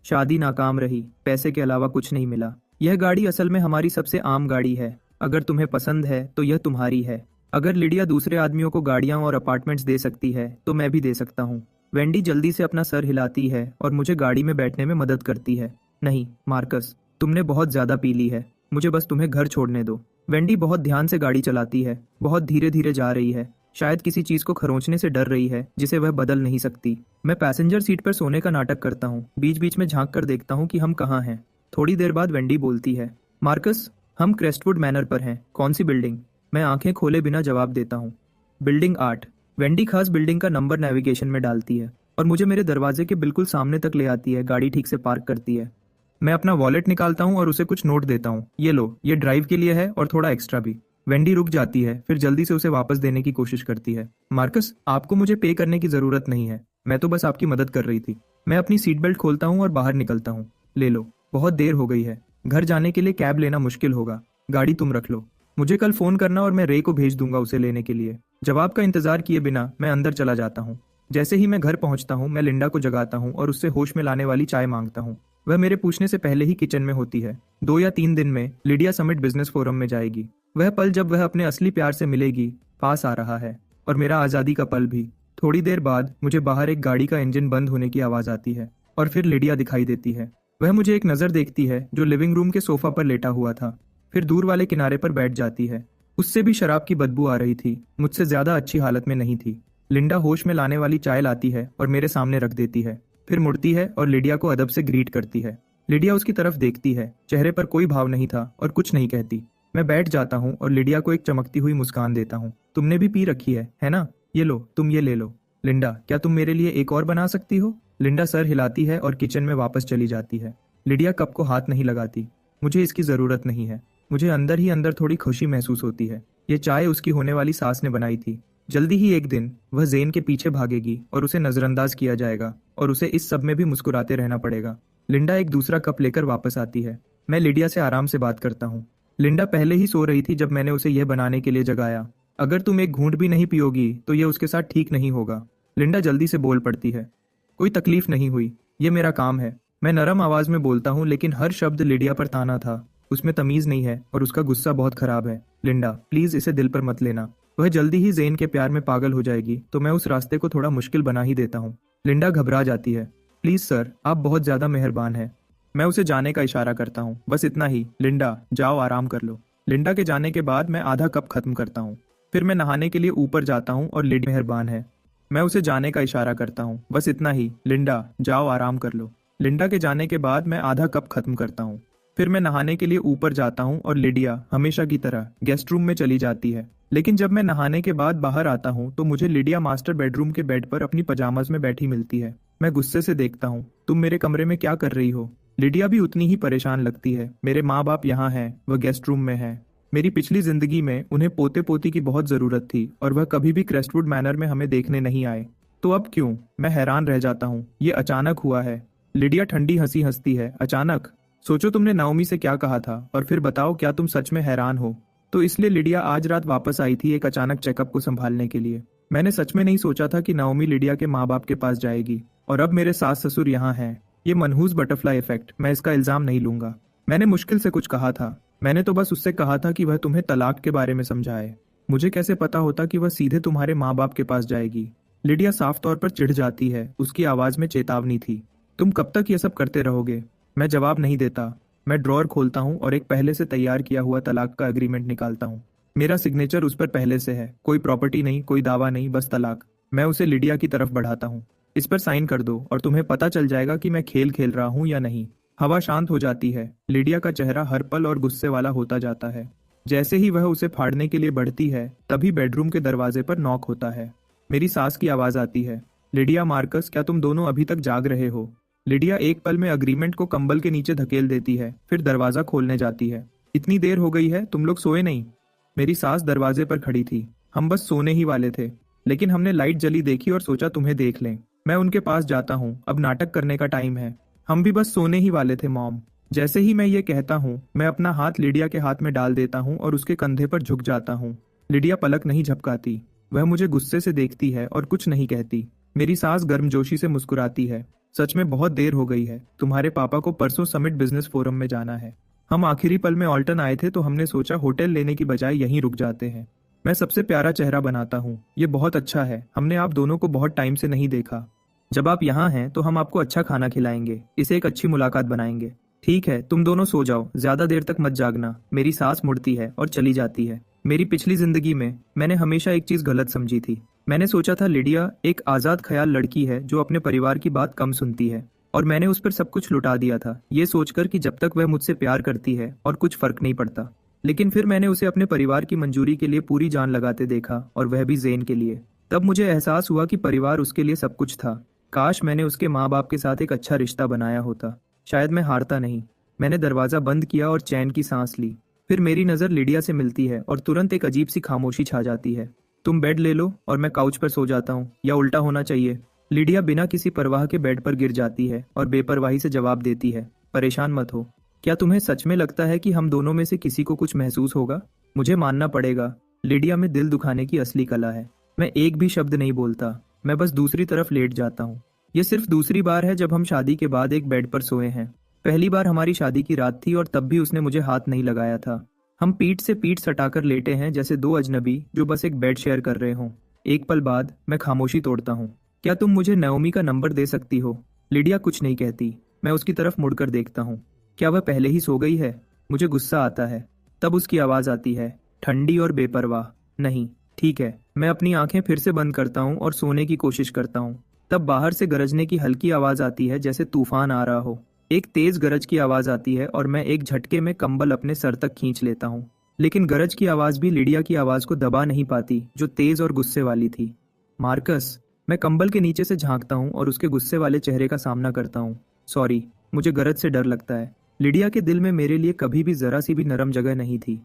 शादी नाकाम रही, पैसे के अलावा कुछ नहीं मिला। यह गाड़ी असल में हमारी सबसे आम गाड़ी है। अगर तुम्हें पसंद है तो यह तुम्हारी है। अगर लिडिया दूसरे आदमियों को गाड़ियां और अपार्टमेंट्स दे सकती है तो मैं भी दे सकता हूँ। वेंडी जल्दी से अपना सर हिलाती है और मुझे गाड़ी में बैठने में मदद करती है। नहीं मार्कस, तुमने बहुत ज्यादा पी ली है, मुझे बस तुम्हें घर छोड़ने दो। वेंडी बहुत ध्यान से गाड़ी चलाती है, बहुत धीरे धीरे जा रही है। शायद किसी चीज को खरोंचने से डर रही है जिसे वह बदल नहीं सकती। मैं पैसेंजर सीट पर सोने का नाटक करता हूँ, बीच बीच में झांक कर देखता हूँ कि हम कहाँ हैं। थोड़ी देर बाद वेंडी बोलती है, मार्कस, हम क्रेस्टवुड मैनर पर हैं। कौन सी बिल्डिंग? मैं आंखें खोले बिना जवाब देता हूँ, बिल्डिंग 8। वेंडी खास बिल्डिंग का नंबर नेविगेशन में डालती है और मुझे मेरे दरवाजे के बिल्कुल सामने तक ले आती है। गाड़ी ठीक से पार्क करती है। मैं अपना वॉलेट निकालता हूँ और उसे कुछ नोट देता हूँ। ये लो, ये ड्राइव के लिए है और थोड़ा एक्स्ट्रा भी। वेंडी रुक जाती है, फिर जल्दी से उसे वापस देने की कोशिश करती है। मार्कस, आपको मुझे पे करने की जरूरत नहीं है, मैं तो बस आपकी मदद कर रही थी। मैं अपनी सीट बेल्ट खोलता हूँ और बाहर निकलता हूँ। ले लो, बहुत देर हो गई है, घर जाने के लिए कैब लेना मुश्किल होगा। गाड़ी तुम रख लो, मुझे कल फोन करना और मैं रे को भेज दूंगा उसे लेने के लिए। जवाब का इंतजार किए बिना मैं अंदर चला जाता हूँ। जैसे ही मैं घर पहुंचता हूँ मैं लिंडा को जगाता हूँ और उससे होश में लाने वाली चाय मांगता हूँ। वह मेरे पूछने से पहले ही किचन में होती है। 2 या 3 दिन में लिडिया समिट बिजनेस फोरम में जाएगी। वह पल जब वह अपने असली प्यार से मिलेगी पास आ रहा है, और मेरा आज़ादी का पल भी। थोड़ी देर बाद मुझे बाहर एक गाड़ी का इंजन बंद होने की आवाज़ आती है और फिर लिडिया दिखाई देती है। वह मुझे एक नज़र देखती है जो लिविंग रूम के सोफा पर लेटा हुआ था, फिर दूर वाले किनारे पर बैठ जाती है। उससे भी शराब की बदबू आ रही थी, मुझसे ज़्यादा अच्छी हालत में नहीं थी। लिंडा होश में लाने वाली चाय लाती है और मेरे सामने रख देती है, फिर मुड़ती है और लिडिया को अदब से ग्रीट करती है। लिडिया उसकी तरफ देखती है, चेहरे पर कोई भाव नहीं था और कुछ नहीं कहती। मैं बैठ जाता हूँ और लिडिया को एक चमकती हुई मुस्कान देता हूँ। तुमने भी पी रखी है ना? ये लो, तुम ये ले लो। लिंडा, क्या तुम मेरे लिए एक और बना सकती हो? लिंडा सर हिलाती है और किचन में वापस चली जाती है। लिडिया कप को हाथ नहीं लगाती। मुझे इसकी ज़रूरत नहीं है। मुझे अंदर ही अंदर थोड़ी खुशी महसूस होती है। ये चाय उसकी होने वाली सास ने बनाई थी। जल्दी ही एक दिन वह जेन के पीछे भागेगी और उसे नजरअंदाज किया जाएगा और उसे इस सब में भी मुस्कुराते रहना पड़ेगा। लिंडा एक दूसरा कप लेकर वापस आती है। मैं लिडिया से आराम से बात करता हूँ। लिंडा पहले ही सो रही थी जब मैंने उसे यह बनाने के लिए जगाया। अगर तुम एक घूंट भी नहीं पियोगी तो यह उसके साथ ठीक नहीं होगा। लिंडा जल्दी से बोल पड़ती है, कोई तकलीफ नहीं हुई, ये मेरा काम है। मैं नरम आवाज में बोलता हूँ लेकिन हर शब्द लिडिया पर ताना था। उसमें तमीज नहीं है और उसका गुस्सा बहुत खराब है। लिंडा, प्लीज इसे दिल पर मत लेना। वह जल्दी ही जेन के प्यार में पागल हो जाएगी तो मैं उस रास्ते को थोड़ा मुश्किल बना ही देता हूँ। लिंडा घबरा जाती है। प्लीज सर, आप बहुत ज्यादा मेहरबान हैं। मैं उसे जाने का इशारा करता हूँ। बस इतना ही, लिंडा जाओ आराम कर लो। लिंडा के जाने के बाद मैं आधा कप खत्म करता हूँ। फिर मैं नहाने के लिए ऊपर जाता हूँ और लिडिया मेहरबान है। मैं उसे जाने का इशारा करता हूँ। बस इतना ही, लिंडा जाओ आराम कर लो। लिंडा के जाने के बाद मैं आधा कप खत्म करता हूँ। फिर मैं नहाने के लिए ऊपर जाता हूँ और लिडिया हमेशा की तरह गेस्ट रूम में चली जाती है। लेकिन जब मैं नहाने के बाद बाहर आता हूँ तो मुझे लिडिया मास्टर बेडरूम के बेड पर अपनी पजामाज में बैठी मिलती है। मैं गुस्से से देखता हूँ, तुम मेरे कमरे में क्या कर रही हो? लिडिया भी उतनी ही परेशान लगती है। मेरे माँ बाप यहाँ हैं, वह गेस्ट रूम में है। मेरी पिछली जिंदगी में उन्हें पोते पोती की बहुत जरूरत थी और वह कभी भी क्रेस्टवुड मैनर में हमें देखने नहीं आए। तो अब क्यों? मैं हैरान रह जाता हूँ। ये अचानक हुआ है। लिडिया ठंडी हंसी हंसती है। अचानक? सोचो तुमने नाओमी से क्या कहा था और फिर बताओ क्या तुम सच में हैरान हो? तो इसलिए लिडिया आज रात वापस आई थी एक अचानक चेकअप को संभालने के लिए। मैंने सच में नहीं सोचा था कि नाओमी लिडिया के माँ बाप के पास जाएगी और अब मेरे सास ससुर यहाँ हैं। ये मनहूस बटरफ्लाई इफेक्ट, मैं इसका इल्जाम नहीं लूंगा। मैंने मुश्किल से कुछ कहा था। मैंने तो बस उससे कहा था कि वह तुम्हें तलाक के बारे में समझाए। मुझे कैसे पता होता कि वह सीधे तुम्हारे माँ बाप के पास जाएगी? लिडिया साफ तौर पर चिढ़ जाती है। उसकी आवाज में चेतावनी थी। तुम कब तक ये सब करते रहोगे? मैं जवाब नहीं देता। मैं ड्रॉअर खोलता हूँ और एक पहले से तैयार किया हुआ तलाक का एग्रीमेंट निकालता हूँ। मेरा सिग्नेचर उस पर पहले से है। कोई प्रॉपर्टी नहीं, कोई दावा नहीं, बस तलाक। मैं उसे लिडिया की तरफ बढ़ाता हूँ। इस पर साइन कर दो और तुम्हें पता चल जाएगा कि मैं खेल खेल रहा हूँ या नहीं। हवा शांत हो जाती है। लिडिया का चेहरा हर पल और गुस्से वाला होता जाता है। जैसे ही वह उसे फाड़ने के लिए बढ़ती है, तभी बेडरूम के दरवाजे पर नॉक होता है। मेरी सास की आवाज आती है। लिडिया, मार्कस, क्या तुम दोनों अभी तक जाग रहे हो? लिडिया एक पल में अग्रीमेंट को कंबल के नीचे धकेल देती है, फिर दरवाजा खोलने जाती है। इतनी देर हो गई है, तुम लोग सोए नहीं? मेरी सास दरवाजे पर खड़ी थी। हम बस सोने ही वाले थे, लेकिन हमने लाइट जली देखी और सोचा तुम्हें देख लें। मैं उनके पास जाता हूँ, अब नाटक करने का टाइम है। हम भी बस सोने ही वाले थे मॉम। जैसे ही मैं ये कहता हूँ, मैं अपना हाथ लिडिया के हाथ में डाल देता हूँ और उसके कंधे पर झुक जाता हूँ। लिडिया पलक नहीं झपकाती। वह मुझे गुस्से से देखती है और कुछ नहीं कहती। मेरी सास गर्मजोशी से मुस्कुराती है। सच में बहुत देर हो गई है। तुम्हारे पापा को परसों समिट बिजनेस फोरम में जाना है। हम आखिरी पल में ऑल्टन आए थे तो हमने सोचा होटल लेने की बजाय यहीं रुक जाते हैं। मैं सबसे प्यारा चेहरा बनाता हूँ। ये बहुत अच्छा है। हमने आप दोनों को बहुत टाइम से नहीं देखा। जब आप यहाँ हैं तो हम आपको अच्छा खाना खिलाएंगे। इसे एक अच्छी मुलाकात बनाएंगे। ठीक है, तुम दोनों सो जाओ, ज्यादा देर तक मत जागना। मेरी सास मुड़ती है और चली जाती है। मेरी पिछली जिंदगी में मैंने हमेशा एक चीज गलत समझी थी। मैंने सोचा था लिडिया एक आजाद ख्याल लड़की है जो अपने परिवार की बात कम सुनती है, और मैंने उस पर सब कुछ लुटा दिया था, ये सोचकर कि जब तक वह मुझसे प्यार करती है और कुछ फर्क नहीं पड़ता। लेकिन फिर मैंने उसे अपने परिवार की मंजूरी के लिए पूरी जान लगाते देखा, और वह भी जेन के लिए। तब मुझे एहसास हुआ कि परिवार उसके लिए सब कुछ था। काश मैंने उसके माँ बाप के साथ एक अच्छा रिश्ता बनाया होता। शायद मैं हारता नहीं। मैंने दरवाजा बंद किया और चैन की सांस ली। फिर मेरी नजर लिडिया से मिलती है और तुरंत एक अजीब सी खामोशी छा जाती है। तुम बेड ले लो और मैं काउच पर सो जाता हूँ, या उल्टा होना चाहिए। लिडिया बिना किसी परवाह के बेड पर गिर जाती है और बेपरवाही से जवाब देती है, परेशान मत हो। क्या तुम्हें सच में लगता है कि हम दोनों में से किसी को कुछ महसूस होगा? मुझे मानना पड़ेगा, लिडिया में दिल दुखाने की असली कला है। मैं एक भी शब्द नहीं बोलता। मैं बस दूसरी तरफ लेट जाता हूँ। ये सिर्फ दूसरी बार है जब हम शादी के बाद एक बेड पर सोए हैं। पहली बार हमारी शादी की रात थी और तब भी उसने मुझे हाथ नहीं लगाया था। हम पीठ से पीठ सटाकर लेटे हैं जैसे दो अजनबी जो बस एक बेड शेयर कर रहे हों। एक पल बाद मैं खामोशी तोड़ता हूँ। क्या तुम मुझे नयोमी का नंबर दे सकती हो? लिडिया कुछ नहीं कहती। मैं उसकी तरफ मुड़कर देखता हूँ। क्या वह पहले ही सो गई है? मुझे गुस्सा आता है। तब उसकी आवाज आती है, ठंडी और बेपरवाह, नहीं। ठीक है। मैं अपनी आंखें फिर से बंद करता हूँ और सोने की कोशिश करता हूँ। तब बाहर से गरजने की हल्की आवाज आती है जैसे तूफान आ रहा हो। एक तेज गरज की आवाज आती है और मैं एक झटके में कंबल अपने सर तक खींच लेता हूँ। लेकिन गरज की आवाज भी लिडिया की आवाज को दबा नहीं पाती, जो तेज और गुस्से वाली थी। मार्कस। मैं कंबल के नीचे से झांकता हूँ और उसके गुस्से वाले चेहरे का सामना करता हूँ। सॉरी, मुझे गरज से डर लगता है। लिडिया के दिल में मेरे लिए कभी भी जरा सी भी नरम जगह नहीं थी।